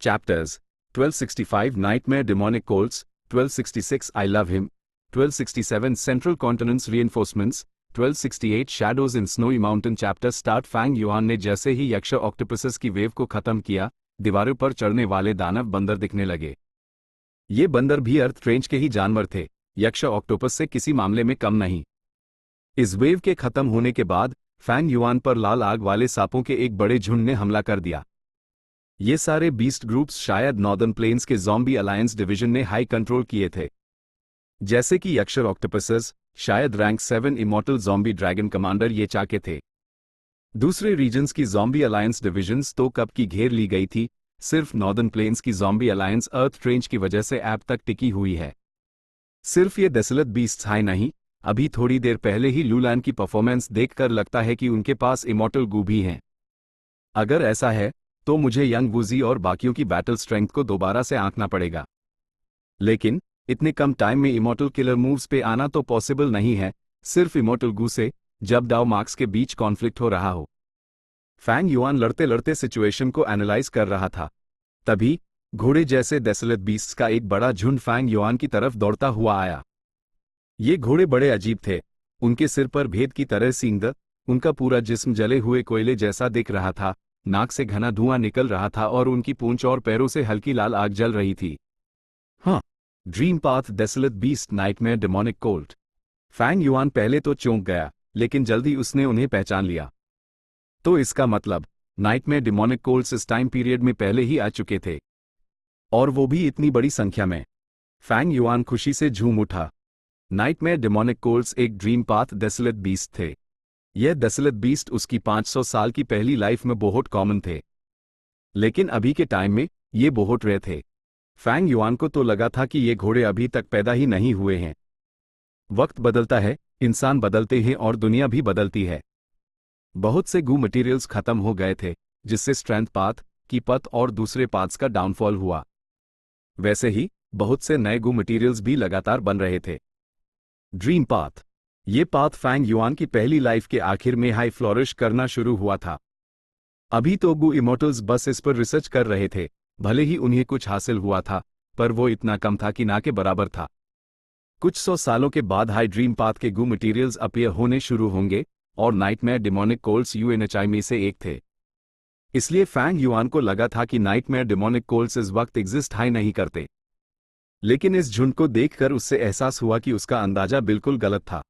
Chapters 1265 Nightmare Demonic Colts, 1266 I Love Him, 1267 Central Continent's Reinforcements, 1268 Shadows in Snowy Mountain Chapter Start Fang Yuan ने जैसे ही यक्ष ऑक्टोपसस की wave को खत्म किया, दीवारों पर चढ़ने वाले दानव बंदर दिखने लगे। ये बंदर भी अर्थ रेंज के ही जानवर थे, यक्ष ऑक्टोपस से किसी मामले में कम नहीं। इस वेव के खत्म होने के बाद फैंग युआन पर लाल आग वाले सांपों के एक बड़े झुंड ने हमला कर दिया। ये सारे बीस्ट ग्रुप्स शायद नॉर्दर्न प्लेन्स के ज़ॉम्बी अलायंस डिवीजन ने हाई कंट्रोल किए थे, जैसे कि यक्ष ऑक्टोपसस शायद rank 7 immortal zombie dragon commander ये चाके थे। दूसरे रीजन्स की ज़ॉम्बी अलायंस डिविजन्स तो कब की घेर ली गई थी, सिर्फ नॉर्दर्न प्लेन्स की ज़ॉम्बी अलायंस अर्थ रेंज की वजह से ऐप तक टिकी हुई है। सिर्फ ये डेसोलेट बीस्ट्स हाई नहीं, अभी थोड़ी देर पहले ही लूलैन की परफॉर्मेंस देखकर लगता है कि उनके पास इमॉर्टल गू भी हैं। अगर ऐसा है तो मुझे यंग वूजी और बाकियों की बैटल स्ट्रेंथ को दोबारा से आंकना पड़ेगा। लेकिन इतने कम टाइम में इमॉर्टल किलर मूव्स पे आना तो पॉसिबल नहीं है, सिर्फ इमॉर्टल गू से, जब डाओ मार्क्स के बीच कॉन्फ्लिक्ट हो रहा हो। फैंग युआन लड़ते लड़ते सिचुएशन को एनालाइज कर रहा था। तभी घोड़े जैसे डेसोलेट बीस्ट्स का एक बड़ा झुंड फैंग युआन की तरफ दौड़ता हुआ आया। ये घोड़े बड़े अजीब थे, उनके सिर पर भेद की तरह सींग, उनका पूरा जिस्म जले हुए कोयले जैसा दिख रहा था, नाक से घना धुआं निकल रहा था और उनकी पूंछ और पैरों से हल्की लाल आग जल रही थी। हाँ, dream path desolate beast nightmare demonic colt. Fang Yuan पहले तो चौंक गया, लेकिन जल्दी उसने उन्हें पहचान लिया। तो इसका मतलब नाइटमेयर डेमोनिक कोल्ट्स इस टाइम पीरियड में पहले ही आ चुके थे, और वो भी इतनी बड़ी संख्या में। फैंग युआन खुशी से झूम उठा। नाइटमेयर डेमोनिक कोल्ट्स एक ड्रीम पाथ डेसोलेट बीस्ट थे। यह डेसोलेट बीस्ट उसकी 500 साल की पहली लाइफ में बहुत कॉमन थे, लेकिन अभी के टाइम में ये बहुत रेयर थे। फैंग युआन को तो लगा था कि ये घोड़े अभी तक पैदा ही नहीं हुए हैं। वक्त बदलता है, इंसान बदलते हैं और दुनिया भी बदलती है। बहुत से गू मटेरियल्स खत्म हो गए थे, जिससे स्ट्रेंथ पाथ की पथ और दूसरे पाथ्स का डाउनफॉल हुआ। वैसे ही बहुत से नए गू मटेरियल्स भी लगातार बन रहे थे। ड्रीम पाथ, ये पाथ फैंग युआन की पहली लाइफ के आखिर में हाई फ्लोरिश करना शुरू हुआ था। अभी तो गू इमॉर्टल्स बस इस पर रिसर्च कर रहे थे, भले ही उन्हें कुछ हासिल हुआ था, पर वो इतना कम था कि ना के बराबर था। कुछ 100 सालों के बाद हाई ड्रीम पाथ के गू मटेरियल्स अपीयर होने शुरू होंगे, और नाइटमेयर डेमोनिक कोल्ट्स यूएनएचआई में से एक थे। इसलिए फैंग युआन को लगा था कि नाइटमेयर डेमोनिक कोल्ट्स इस वक्त एग्जिस्ट हाई नहीं करते। लेकिन इस झुंड को देखकर उससे एहसास हुआ कि उसका अंदाजा बिल्कुल गलत था।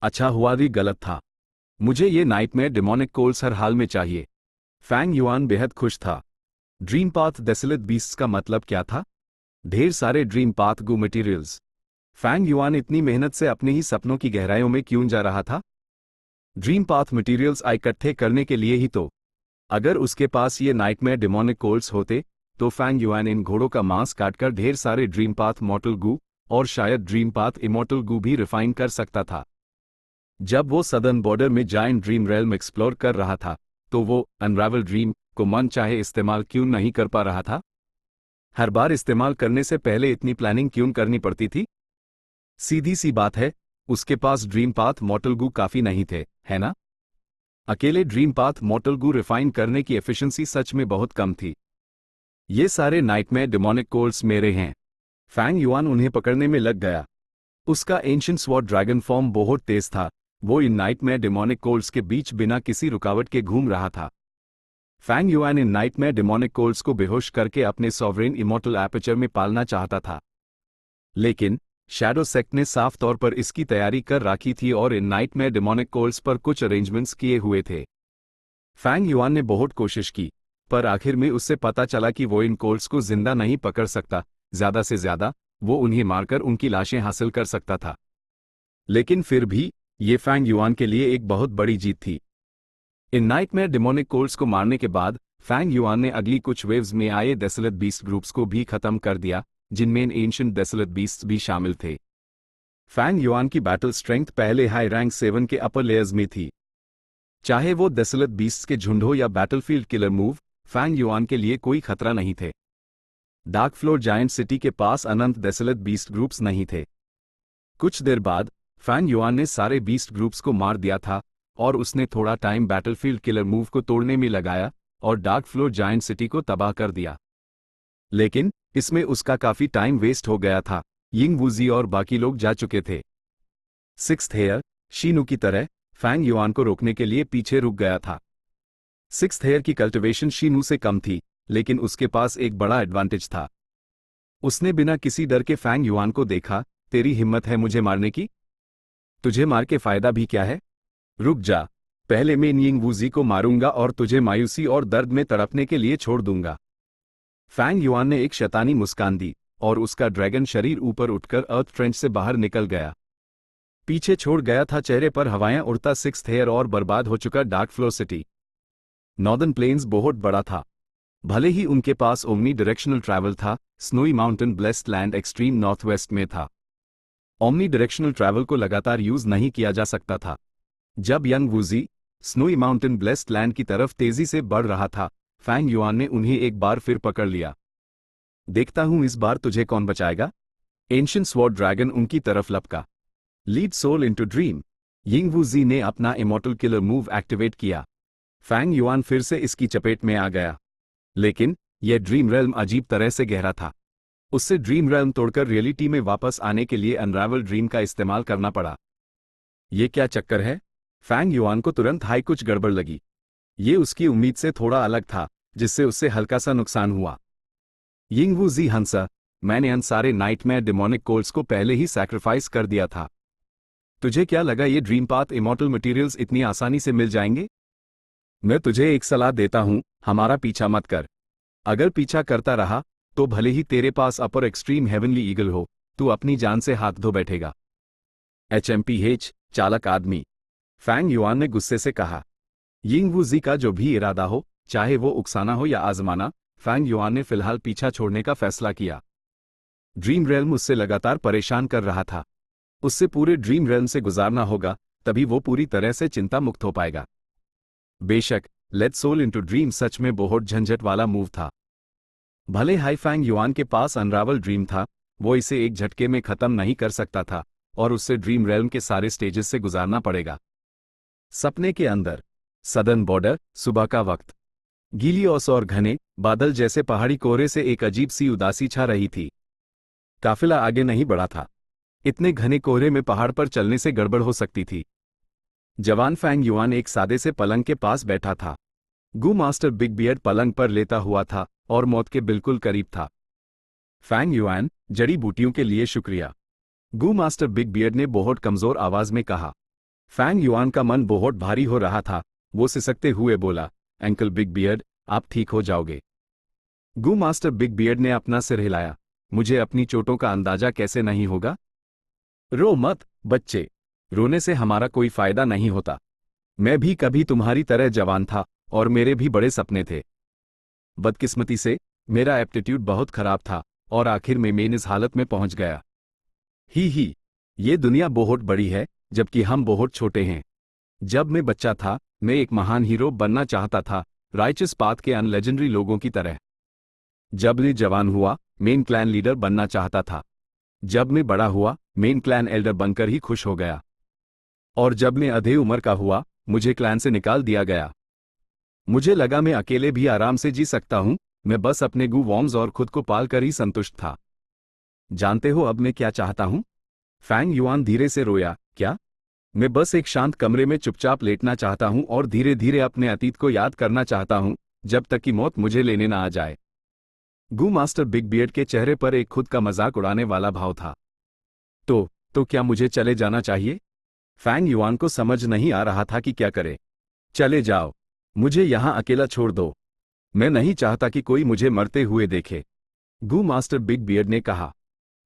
अच्छा हुआ भी गलत था। मुझे ये नाइटमेयर डेमोनिक कोल्ट्स हर हाल में चाहिए। फैंग युआन बेहद खुश था। ड्रीम पाथ डेसोलेट बीस्ट्स का मतलब क्या था? ढेर सारे ड्रीम पाथ गू मटेरियल्स। फैंग युआन इतनी मेहनत से अपने ही सपनों की गहराइयों में क्यों जा रहा था? ड्रीम पाथ मटेरियल्स इकट्ठे करने के लिए ही तो। अगर उसके पास ये नाइटमेयर डेमोनिक कोल्ट्स होते, तो फैंग युआन इन घोड़ों का मांस काटकर ढेर सारे ड्रीम पाथ मॉर्टल गू और शायद ड्रीम पाथ इमॉर्टल गू भी रिफाइन कर सकता था। जब वो सदर्न बॉर्डर में जायंट ड्रीम रेल्म एक्सप्लोर कर रहा था, तो वो अनरावल ड्रीम को मन चाहे इस्तेमाल क्यों नहीं कर पा रहा था? हर बार इस्तेमाल करने से पहले इतनी प्लानिंग क्यों करनी पड़ती थी? सीधी सी बात है, उसके पास ड्रीम पाथ मॉर्टल गू काफी नहीं थे, है ना? अकेले ड्रीम पाथ मॉर्टल गू रिफाइन करने की एफिशिएंसी सच में बहुत कम थी। ये सारे नाइटमेयर डेमोनिक कोल्ट्स मेरे हैं। फैंग युआन उन्हें पकड़ने में लग गया। उसका एंशिएंट स्वॉर्ड ड्रैगन फॉर्म बहुत तेज था। वो इन नाइटमेयर डेमोनिक कोल्ट्स के बीच बिना किसी रुकावट के घूम रहा था। फैंग युआन इन नाइटमेयर डेमोनिक कोल्ट्स को बेहोश करके अपने सॉवरेन इमॉर्टल एपर्चर में पालना चाहता था। लेकिन शैडो सेक्ट ने साफ तौर पर इसकी तैयारी कर रखी थी और इन नाइटमेयर डेमोनिक कोल्ट्स पर कुछ अरेंजमेंट्स किए हुए थे। फैंग युआन ने बहुत कोशिश की, पर आखिर में उससे पता चला कि वो इन कोल्ट्स को जिंदा नहीं पकड़ सकता, ज्यादा से ज्यादा वो उन्हें मारकर उनकी लाशें हासिल कर सकता था। लेकिन फिर भी ये फैंग युआन के लिए एक बहुत बड़ी जीत थी। इन नाइटमेयर डेमोनिक कोल्ट्स को मारने के बाद फैंग युआन ने अगली कुछ वेव्स में आए डेसोलेट बीस्ट ग्रुप्स को भी खत्म कर दिया, जिनमें एंशिएंट डेसोलेट बीस्ट्स भी शामिल थे। फैंग युआन की बैटल स्ट्रेंथ पहले हाई रैंक 7 के अपर लेयर्स में थी। चाहे वो डेसोलेट बीस्ट्स के झुंड हो या battlefield killer move, Fang Yuan के लिए कोई खतरा नहीं थे। डार्क फ्लोर जायंट सिटी के पास अनंत डेसोलेट बीस्ट ग्रुप्स नहीं थे। कुछ देर बाद फैंग युआन ने सारे बीस्ट ग्रुप्स को मार दिया था, और उसने थोड़ा टाइम बैटलफील्ड किलर मूव को तोड़ने में लगाया और डार्क फ्लोर जायंट सिटी को तबाह कर दिया। लेकिन इसमें उसका काफी टाइम वेस्ट हो गया था। यिंग वूजी और बाकी लोग जा चुके थे। सिक्स्थ हेयर शीनू की तरह फैंग युआन को रोकने के लिए पीछे रुक गया था। सिक्स्थ हेयर की कल्टिवेशन शीनू से कम थी, लेकिन उसके पास एक बड़ा एडवांटेज था। उसने बिना किसी डर के फैंग युआन को देखा। तेरी हिम्मत है मुझे मारने की? तुझे मार के फायदा भी क्या है? रुक जा, पहले मैं यिंग वूजी को मारूंगा और तुझे मायूसी और दर्द में तड़पने के लिए छोड़ दूंगा। फैंग युआन ने एक शैतानी मुस्कान दी और उसका ड्रैगन शरीर ऊपर उठकर अर्थ ट्रेंच से बाहर निकल गया। पीछे छोड़ गया था चेहरे पर हवाएं उड़ता सिक्स्थ हेयर और बर्बाद हो चुका dark floor city. Northern plains बहुत बड़ा था। भले ही उनके पास ओमनी डायरेक्शनल ट्रैवल था, snowy mountain blessed land extreme north west में था। ओमनी डायरेक्शनल ट्रैवल को लगातार यूज नहीं किया जा सकता था। जब young Woozi snowy mountain blessed land की तरफ तेजी से बढ़ रहा था, फैंग युआन ने उन्हें एक बार फिर पकड़ लिया। देखता हूं इस बार तुझे कौन बचाएगा। एंशिएंट स्वॉर्ड ड्रैगन उनकी तरफ लपका। Lead soul into dream. Ying Wuji ने अपना इमॉर्टल किलर मूव एक्टिवेट किया। फैंग युआन फिर से इसकी चपेट में आ गया, लेकिन यह ड्रीम रेल्म अजीब तरह से गहरा था। उससे ड्रीम रेल्म तोड़कर रियलिटी में वापस आने के लिए अनरावल ड्रीम का इस्तेमाल करना पड़ा। ये क्या चक्कर है? फैंग युआन को तुरंत हाई कुछ गड़बड़ लगी। ये उसकी उम्मीद से थोड़ा अलग था, जिससे उससे हल्का सा नुकसान हुआ। यिंग वूजी हंसा, मैंने अन सारे नाइटमेयर डिमोनिक कोल्स को पहले ही सैक्रिफाइस कर दिया था। तुझे क्या लगा ये ड्रीम पाथ इमॉर्टल मटेरियल्स इतनी आसानी से मिल जाएंगे? मैं तुझे एक सलाह देता हूं, हमारा पीछा मत कर। अगर पीछा करता रहा तो भले ही तेरे पास अपर एक्सट्रीम हेवनली ईगल हो, तू अपनी जान से हाथ धो बैठेगा। HMPH चालक आदमी, फैंग युआन ने गुस्से से कहा। यिंग वूजी का जो भी इरादा हो, चाहे वो उकसाना हो या आजमाना, फैंग युआन ने फिलहाल पीछा छोड़ने का फैसला किया। ड्रीम रेल्म उससे लगातार परेशान कर रहा था। उससे पूरे ड्रीम रेल्म से गुजारना होगा, तभी वो पूरी तरह से चिंता मुक्त हो पाएगा। बेशक लेट्स सोल इनटू ड्रीम सच में बहुत झंझट वाला मूव था। भले हाई फैंग युआन के पास अनरावल ड्रीम था, वो इसे एक झटके में खत्म नहीं कर सकता था और उससे ड्रीम रेल्म के सारे स्टेजेस से गुजारना पड़ेगा। सपने के अंदर सदर्न बॉर्डर, सुबह का वक्त। गीली ओस और घने बादल जैसे पहाड़ी कोहरे से एक अजीब सी उदासी छा रही थी। काफिला आगे नहीं बढ़ा था। इतने घने कोहरे में पहाड़ पर चलने से गड़बड़ हो सकती थी। जवान फैंग युआन एक सादे से पलंग के पास बैठा था। गू मास्टर बिग बियर्ड पलंग पर लेटा हुआ था और मौत के बिल्कुल करीब था। फैंग युआन, जड़ी बूटियों के लिए शुक्रिया, गू मास्टर बिग बियर्ड ने बहुत कमजोर आवाज में कहा। फैंग युआन का मन बहुत भारी हो रहा था। वो सिसकते हुए बोला, अंकल बिग बियर्ड, आप ठीक हो जाओगे। गू मास्टर बिग बियर्ड ने अपना सिर हिलाया। मुझे अपनी चोटों का अंदाजा कैसे नहीं होगा? रो मत बच्चे, रोने से हमारा कोई फायदा नहीं होता। मैं भी कभी तुम्हारी तरह जवान था और मेरे भी बड़े सपने थे। बदकिस्मती से मेरा एप्टीट्यूड बहुत खराब था और आखिर में मैं इस हालत में पहुंच गया। ही, ये दुनिया बहुत बड़ी है, जबकि हम बहुत छोटे हैं। जब मैं बच्चा था, मैं एक महान हीरो बनना चाहता था, राइचस पाथ के अन लेजेंडरी लोगों की तरह। जब मैं जवान हुआ, मेन क्लैन लीडर बनना चाहता था। जब मैं बड़ा हुआ, मेन क्लैन एल्डर बनकर ही खुश हो गया। और जब मैं आधे उम्र का हुआ, मुझे क्लैन से निकाल दिया गया। मुझे लगा मैं अकेले भी आराम से जी सकता हूं। मैं बस अपने गू वॉर्म्स और खुद को पाल कर ही संतुष्ट था। जानते हो अब मैं क्या चाहता हूं? फैंग युआन धीरे से रोया। क्या? मैं बस एक शांत कमरे में चुपचाप लेटना चाहता हूं और धीरे धीरे अपने अतीत को याद करना चाहता हूं, जब तक कि मौत मुझे लेने ना आ जाए। गू मास्टर बिग बियर्ड के चेहरे पर एक खुद का मजाक उड़ाने वाला भाव था। तो क्या मुझे चले जाना चाहिए? फैंग युआन को समझ नहीं आ रहा था कि क्या करे। चले जाओ, मुझे यहां अकेला छोड़ दो। मैं नहीं चाहता कि कोई मुझे मरते हुए देखे, गू मास्टर बिग बियर्ड ने कहा।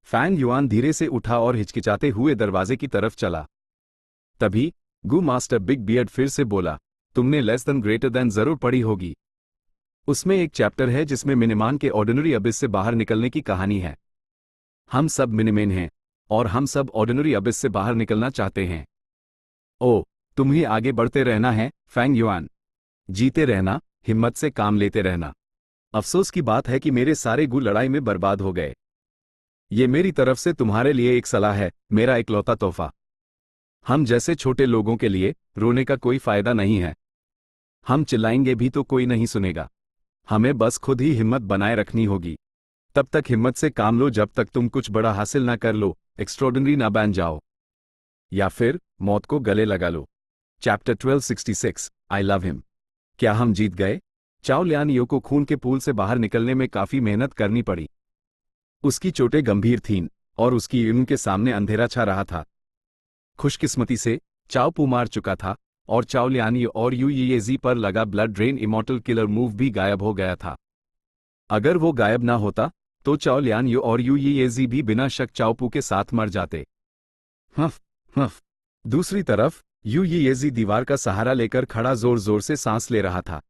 फैंग युआन धीरे से उठा और हिचकिचाते हुए दरवाजे की तरफ चला। तभी गू मास्टर बिग बियर्ड फिर से बोला, तुमने लेस देन ग्रेटर देन जरूर पढ़ी होगी। उसमें एक चैप्टर है जिसमें मिनिमान के ऑर्डिनरी अबिस से बाहर निकलने की कहानी है। हम सब मिनिमेन हैं और हम सब ऑर्डिनरी अबिस से बाहर निकलना चाहते हैं। ओ, तुम्हें आगे बढ़ते रहना है फैंग युआन। जीते रहना, हिम्मत से काम लेते रहना। अफसोस की बात है कि मेरे सारे गू लड़ाई में बर्बाद हो गए। ये मेरी तरफ से तुम्हारे लिए एक सलाह है, मेरा इकलौता तोहफा। हम जैसे छोटे लोगों के लिए रोने का कोई फायदा नहीं है। हम चिल्लाएंगे भी तो कोई नहीं सुनेगा। हमें बस खुद ही हिम्मत बनाए रखनी होगी। तब तक हिम्मत से काम लो जब तक तुम कुछ बड़ा हासिल ना कर लो, एक्स्ट्रॉर्डिनरी ना बन जाओ, या फिर मौत को गले लगा लो। Chapter 1266 I love him. क्या हम जीत गए? चाओ लियान यो को खून के पूल से बाहर निकलने में काफी मेहनत करनी पड़ी। उसकी चोटें गंभीर थीं और उसकी यून के सामने अंधेरा छा रहा था। खुशकिस्मती से चाओ पू मार चुका था और चाओ लियान यो और यू यीजी पर लगा blood drain immortal killer move भी गायब हो गया था। अगर वो गायब ना होता तो चाओ लियान यो और यू यीजी भी बिना शक चाओ पू के साथ मर जाते। हफ हफ। दूसरी तरफ यू यीजी दीवार का सहारा लेकर खड़ा जोर जोर से सांस ले रहा था।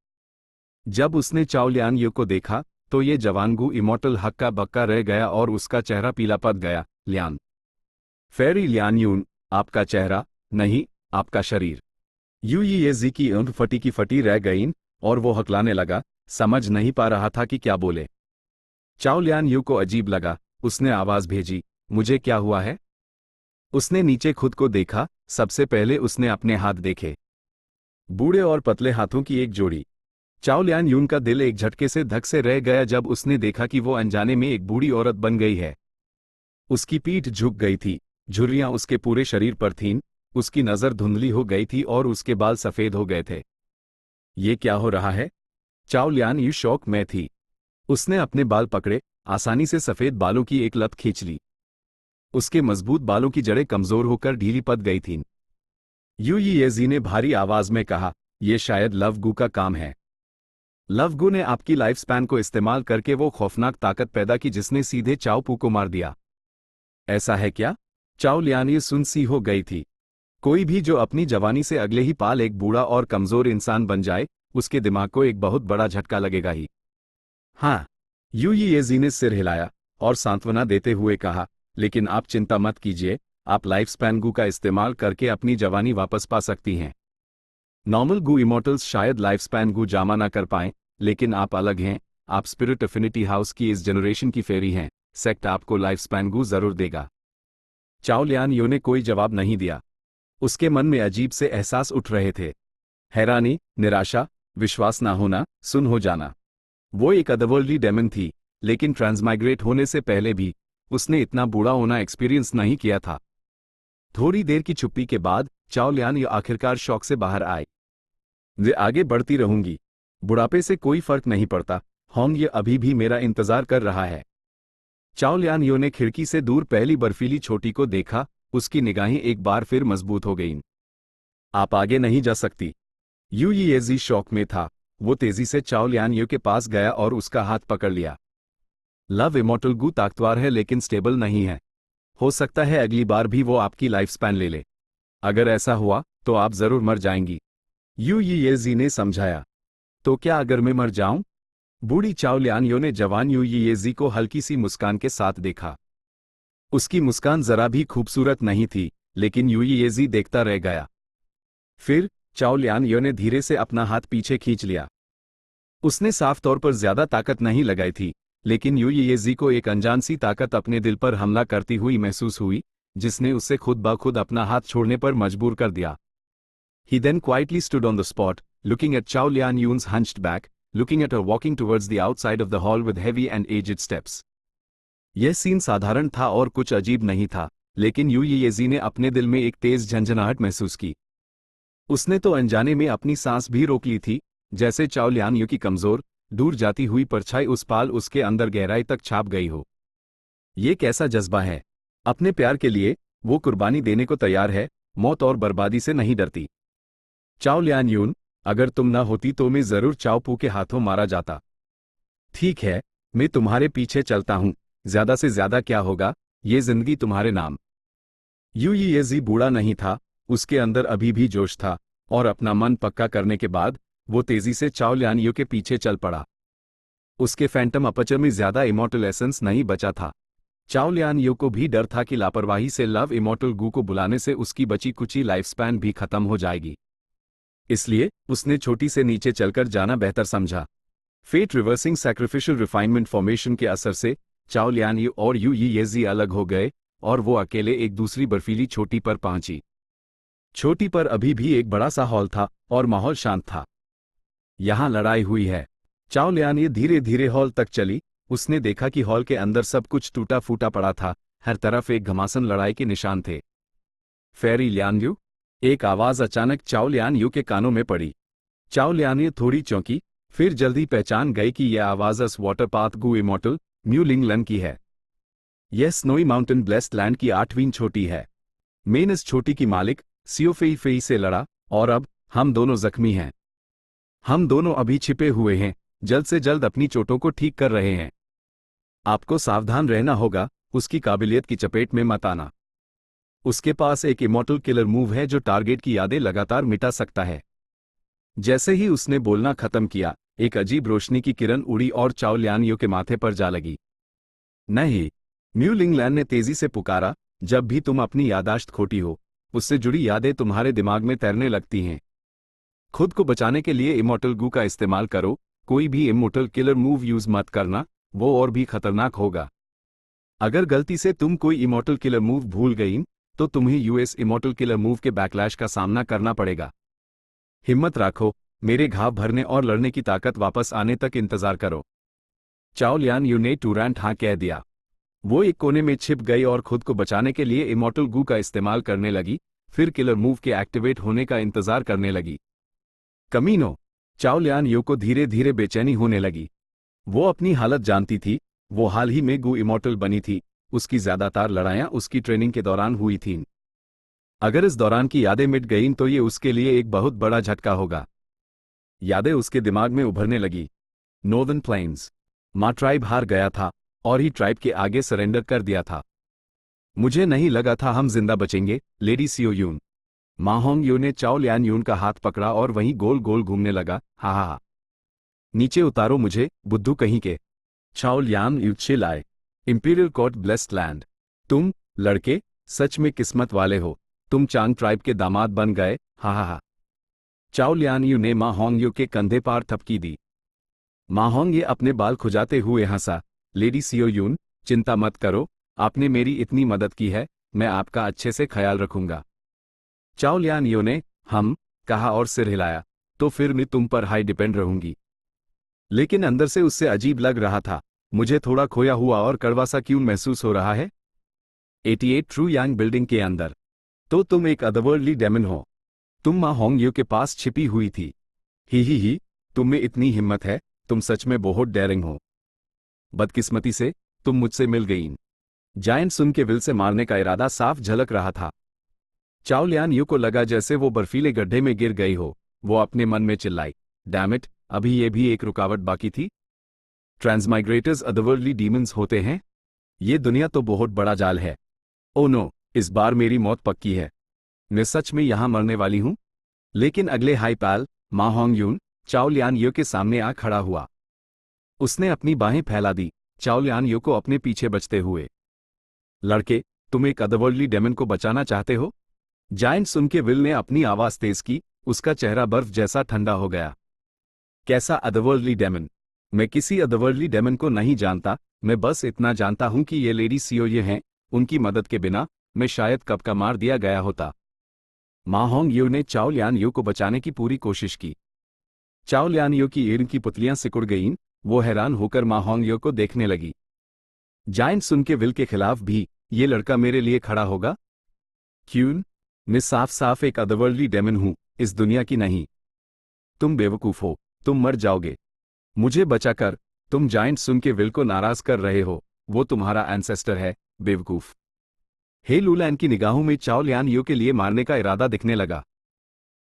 जब उसने चाओ लियान यो को देखा तो ये जवानगू इमॉर्टल हक्का बक्का रह गया और उसका चेहरा पीला पड़ गया। लियान फेरी लियान यून, आपका चेहरा नहीं, आपका शरीर। यू यीजी की ऊँट फटी की फटी रह गई और वो हकलाने लगा, समझ नहीं पा रहा था कि क्या बोले। चाओ लियान यू को अजीब लगा, उसने आवाज भेजी, मुझे क्या हुआ है? उसने नीचे खुद को देखा। सबसे पहले उसने अपने हाथ देखे, बूढ़े और पतले हाथों की एक जोड़ी। चाओ लियान यून का दिल एक झटके से धक से रह गया जब उसने देखा कि वो अनजाने में एक बूढ़ी औरत बन गई है। उसकी पीठ झुक गई थी, झुर्रियां उसके पूरे शरीर पर थीं, उसकी नजर धुंधली हो गई थी और उसके बाल सफेद हो गए थे। ये क्या हो रहा है? चाओ लियान यू शौक में थी। उसने अपने बाल पकड़े, आसानी से सफेद बालों की एक लत खींच ली। उसके मजबूत बालों की जड़ें कमजोर होकर ढीली पड़ गई थीं। यू यीजी ने भारी आवाज में कहा, यह शायद लव गू का काम है। लव गू ने आपकी लाइफ स्पैन को इस्तेमाल करके वो खौफनाक ताकत पैदा की जिसने सीधे चाओ पू को मार दिया। ऐसा है क्या? चाओ लियान ये सुन सी हो गई थी। कोई भी जो अपनी जवानी से अगले ही पाल एक बूढ़ा और कमजोर इंसान बन जाए, उसके दिमाग को एक बहुत बड़ा झटका लगेगा ही। हाँ, यू यीजी ने सिर हिलाया और सांत्वना देते हुए कहा, लेकिन आप चिंता मत कीजिए, आप लाइफ स्पैन गू का इस्तेमाल करके अपनी जवानी वापस पा सकती हैं। नॉर्मल गू इमॉर्टल्स शायद लाइफ स्पैन गू जमा ना कर पाएं, लेकिन आप अलग हैं, आप स्पिरिट अफिनिटी हाउस की इस जनरेशन की फेरी हैं, सेक्ट आपको लाइफ स्पैन गू जरूर देगा। चाओ लियान यो ने कोई जवाब नहीं दिया। उसके मन में अजीब से एहसास उठ रहे थे, हैरानी, निराशा, विश्वास ना होना, सुन हो जाना। वो एक अदरवर्ल्डली डेमन थी, लेकिन ट्रांसमाइग्रेट होने से पहले भी उसने इतना बूढ़ा होना एक्सपीरियंस नहीं किया था। थोड़ी देर की चुप्पी के बाद चाओ लियान यो आखिरकार शौक से बाहर आए। वे आगे बढ़ती रहूंगी, बुढ़ापे से कोई फर्क नहीं पड़ता, होंग ये अभी भी मेरा इंतजार कर रहा है। चाओ लियान यो ने खिड़की से दूर पहली बर्फीली छोटी को देखा, उसकी निगाहें एक बार फिर मजबूत हो गईं। आप आगे नहीं जा सकती। यू यीजी शौक में था। वो तेजी से चाओ लियान यो के पास गया और उसका हाथ पकड़ लिया। लव इमॉर्टल गू ताकतवर है लेकिन स्टेबल नहीं है। हो सकता है अगली बार भी वो आपकी लाइफ स्पैन ले ले। अगर ऐसा हुआ तो आप जरूर मर जाएंगी। यू यीजी ने समझाया। तो क्या अगर मैं मर जाऊं? बूढ़ी चाओ लियान यो ने जवान यू यीजी को हल्की सी मुस्कान के साथ देखा। उसकी मुस्कान जरा भी खूबसूरत नहीं थी, लेकिन यू यीजी देखता रह गया। फिर चाओ लियान यो ने धीरे से अपना हाथ पीछे खींच लिया। उसने साफ तौर पर ज्यादा ताकत नहीं लगाई थी, लेकिन यू यीजी को एक अनजान सी ताकत अपने दिल पर हमला करती हुई महसूस हुई, जिसने उसे खुद ब खुद अपना हाथ छोड़ने पर मजबूर कर दिया। He then quietly stood on the spot, looking at Chao Lian Yun's hunched back, looking at her walking towards the outside of the hall with heavy and aged steps. यह सीन साधारण था और कुछ अजीब नहीं था, लेकिन यू यीजी ने अपने दिल में एक तेज झंझनाहट महसूस की। उसने तो अनजाने में अपनी सांस भी रोक ली थी, जैसे चाओ लियान यू की कमजोर, दूर जाती हुई परछाई उस पाल उसके अंदर गहराई तक छाप गई हो। ये कैसा जज्बा है? अपने प्यार के लिए वो कुर्बानी देने को तैयार है, मौत और बर्बादी से नहीं डरती। चाओ लियान यून, अगर तुम ना होती तो मैं जरूर चाओ पू के हाथों मारा जाता। ठीक है, मैं तुम्हारे पीछे चलता हूं, ज्यादा से ज्यादा क्या होगा, ये जिंदगी तुम्हारे नाम। यू यीजी बूढ़ा नहीं था, उसके अंदर अभी भी जोश था, और अपना मन पक्का करने के बाद वो तेजी से चाओ लियान यू के पीछे चल पड़ा। उसके फैंटम अपचर में ज्यादा इमॉर्टल एसेंस नहीं बचा था। चाओ लियान यू को भी डर था कि लापरवाही से लव इमॉर्टल गू को बुलाने से उसकी बची कुची लाइफ स्पैन भी खत्म हो जाएगी। इसलिए उसने छोटी से नीचे चलकर जाना बेहतर समझा। Fate reversing sacrificial refinement formation के असर से चाओ लियान यू और यू यीजी अलग हो गए और वो अकेले एक दूसरी बर्फीली छोटी पर पहुंची। छोटी पर अभी भी एक बड़ा सा हॉल था और माहौल शांत था। यहां लड़ाई हुई है। चाओ लियान ये धीरे धीरे हॉल तक चली, उसने देखा कि हॉल के अंदर सब कुछ टूटा फूटा पड़ा था, हर तरफ एक घमासान लड़ाई के निशान थे। फेरी लियान यू? एक आवाज अचानक चाओ लियान यू के कानों में पड़ी। चाओ लियान यू थोड़ी चौंकी, फिर जल्दी पहचान गई कि यह आवाज अस वाटरपाथ गु इमोर्टल म्यू लिंग लन की है। यह स्नोई माउंटेन ब्लेस्ड लैंड की 8वीं छोटी है। मेन इस छोटी की मालिक सियो फेई फेई से लड़ा और अब हम दोनों जख्मी हैं। हम दोनों अभी छिपे हुए हैं, जल्द से जल्द अपनी चोटों को ठीक कर रहे हैं। आपको सावधान रहना होगा, उसकी काबिलियत की चपेट में मत आना। उसके पास एक इमोर्टल किलर मूव है जो टारगेट की यादें लगातार मिटा सकता है। जैसे ही उसने बोलना खत्म किया, एक अजीब रोशनी की किरण उड़ी और चाओ लियान यू के माथे पर जा लगी। नहीं, म्यू लिंग लैन ने तेजी से पुकारा, जब भी तुम अपनी यादाश्त खोती हो, उससे जुड़ी यादें तुम्हारे दिमाग में तैरने लगती हैं। खुद को बचाने के लिए इमोर्टल गू का इस्तेमाल करो, कोई भी इमोर्टल किलर मूव यूज मत करना, वो और भी खतरनाक होगा। अगर गलती से तुम कोई इमोर्टल किलर मूव भूल गई तो तुम्हें यूएस इमोर्टल किलर मूव के बैकलैश का सामना करना पड़ेगा। हिम्मत रखो, मेरे घाव भरने और लड़ने की ताकत वापस आने तक इंतजार करो। चाओ लियान यू ने तुरंत हाँ कह दिया। वो एक कोने में छिप गई और खुद को बचाने के लिए इमोर्टल गू का इस्तेमाल करने लगी, फिर किलर मूव के एक्टिवेट होने का इंतजार करने लगी। कमीनो! चाओ लियान यू को धीरे धीरे बेचैनी होने लगी। वो अपनी हालत जानती थी, वो हाल ही में गू इमोर्टल बनी थी, उसकी ज्यादातर लड़ाइयां उसकी ट्रेनिंग के दौरान हुई थीं। अगर इस दौरान की यादें मिट गईं तो ये उसके लिए एक बहुत बड़ा झटका होगा। यादें उसके दिमाग में उभरने लगी। Northern plains. माँ ट्राइब हार गया था और ही ट्राइब के आगे सरेंडर कर दिया था। मुझे नहीं लगा था हम जिंदा बचेंगे, लेडी सियो यून। माँ होंग यू ने चाओ लियान यून का हाथ पकड़ा और वहीं गोल गोल घूमने लगा। हा हा हा। नीचे उतारो मुझे, बुद्धू कहीं के। चाओ लियान यू चिल्लाए। Imperial court blessed land. तुम, लड़के, सच में किस्मत वाले हो, तुम चांग ट्राइब के दामाद बन गए। हा हा हा। चाओ लियान यू ने माँ होंग यू के कंधे पर थपकी दी। माँ होंग ये अपने बाल खुजाते हुए हंसा। लेडी सियो यून, चिंता मत करो, आपने मेरी इतनी मदद की है, मैं आपका अच्छे से ख्याल रखूंगा। चाओ लियान यू ने कहा और सिर हिलाया। तो फिर मैं तुम पर हाई डिपेंड रहूंगी। लेकिन अंदर से उससे अजीब लग रहा था। मुझे थोड़ा खोया हुआ और कड़वा सा क्यों महसूस हो रहा है? 88 ट्रू यांग बिल्डिंग के अंदर। तो तुम एक अदरवर्ल्डली डेमन हो। तुम माँ होंग यू के पास छिपी हुई थी। ही, तुम में इतनी हिम्मत है, तुम सच में बहुत डेयरिंग हो। बदकिस्मती से तुम मुझसे मिल गई। जायंट सुन के विल से मारने का इरादा साफ झलक रहा था। चाओ लियान यू को लगा जैसे वो बर्फीले गड्ढे में गिर गई हो। वो अपने मन में चिल्लाई, डैम इट, अभी ये भी एक रुकावट बाकी थी। ट्रांसमाइग्रेटर्स अदरवर्ल्डली डीमंस होते हैं? ये दुनिया तो बहुत बड़ा जाल है। ओ नो, इस बार मेरी मौत पक्की है। मैं सच में यहां मरने वाली हूं। लेकिन अगले हाई पैल, माँ होंग यून, चाओ लियान यू के सामने आ खड़ा हुआ। उसने अपनी बाहें फैला दी, चाओ लियान यू को अपने पीछे बचते हुए। लड़के, तुम एक अदरवर्ल्डली डेमन को बचाना चाहते हो? जायंट सुन के विल ने अपनी आवाज तेज की, उसका चेहरा बर्फ जैसा ठंडा हो गया। कैसा अदरवर्ल्डली डेमन? मैं किसी अदरवर्ल्डली डेमन को नहीं जानता, मैं बस इतना जानता हूं कि ये लेडी सियो ये हैं, उनकी मदद के बिना मैं शायद कब का मार दिया गया होता। माँ होंग यू ने चाओ लियान यू को बचाने की पूरी कोशिश की। चाओ लियान यू की एड़ की पुतलियां सिकुड़ गईं, वो हैरान होकर माँ होंग यू को देखने लगी। जायंट सुन के विल के खिलाफ भी ये लड़का मेरे लिए खड़ा होगा? क्यों? मैं साफ साफ एक अदरवर्ल्डली डेमन हूं, इस दुनिया की नहीं। तुम बेवकूफ हो, तुम मर जाओगे। मुझे बचाकर तुम जायंट सुन के विल को नाराज कर रहे हो, वो तुम्हारा एंसेस्टर है, बेवकूफ। हे लूलैन की निगाहों में चाओ लियान यू के लिए मारने का इरादा दिखने लगा।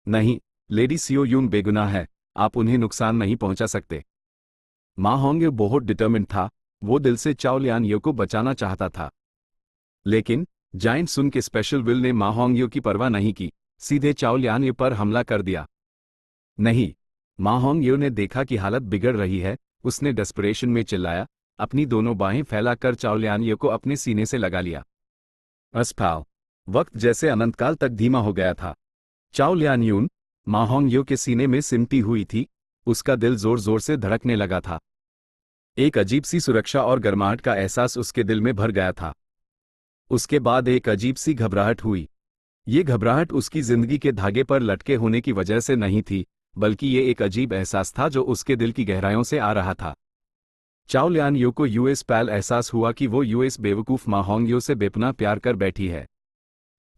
नहीं, लेडी सियो यून बेगुनाह है, आप उन्हें नुकसान नहीं पहुंचा सकते। माँ होंग यू बहुत डिटर्मिन्ड था, वो दिल से चाओ लियान यू को बचाना चाहता था। लेकिन जायंट सुन के स्पेशल विल ने माँ होंग यू की परवाह नहीं की, सीधे चाओ लियान यू पर हमला कर दिया। नहीं, माँ होंग यू ने देखा कि हालत बिगड़ रही है, उसने डेस्परेशन में चिल्लाया, अपनी दोनों बाहें फैलाकर चाओ लियान यू को अपने सीने से लगा लिया। अस्पाल। वक्त जैसे अनंतकाल तक धीमा हो गया था। चाओ लियान यून, माँ होंग यू के सीने में सिमटी हुई थी, उसका दिल जोर जोर से धड़कने लगा था। एक अजीब सी सुरक्षा और गर्माहट का एहसास उसके दिल में भर गया था। उसके बाद एक अजीब सी घबराहट हुई। ये घबराहट उसकी जिंदगी के धागे पर लटके होने की वजह से नहीं थी, बल्कि ये एक अजीब एहसास था जो उसके दिल की गहराइयों से आ रहा था। चाओ लियान यू को यूएस पैल एहसास हुआ कि वो यूएस बेवकूफ मा होंगयो से बेपनाह प्यार कर बैठी है।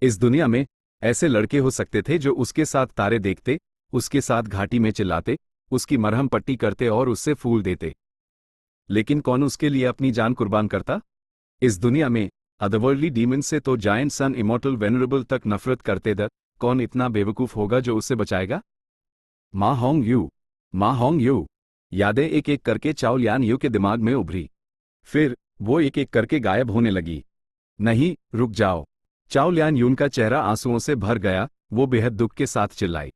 इस दुनिया में ऐसे लड़के हो सकते थे जो उसके साथ तारे देखते, उसके साथ घाटी में चिल्लाते, उसकी मरहम पट्टी करते और उससे फूल देते। लेकिन कौन उसके लिए अपनी जान कुर्बान करता? इस दुनिया में अदरवर्ल्डली डीमन से तो जायंट सन इमॉर्टल वेनरेबल तक नफरत करते द कौन इतना बेवकूफ होगा जो उससे बचाएगा? मा होंग यू, मा होंग यू। यादें एक एक करके चाओ लियान यू के दिमाग में उभरी। फिर वो एक एक करके गायब होने लगी। नहीं, रुक जाओ। चाओ लियान यून का चेहरा आंसुओं से भर गया, वो बेहद दुख के साथ चिल्लाई।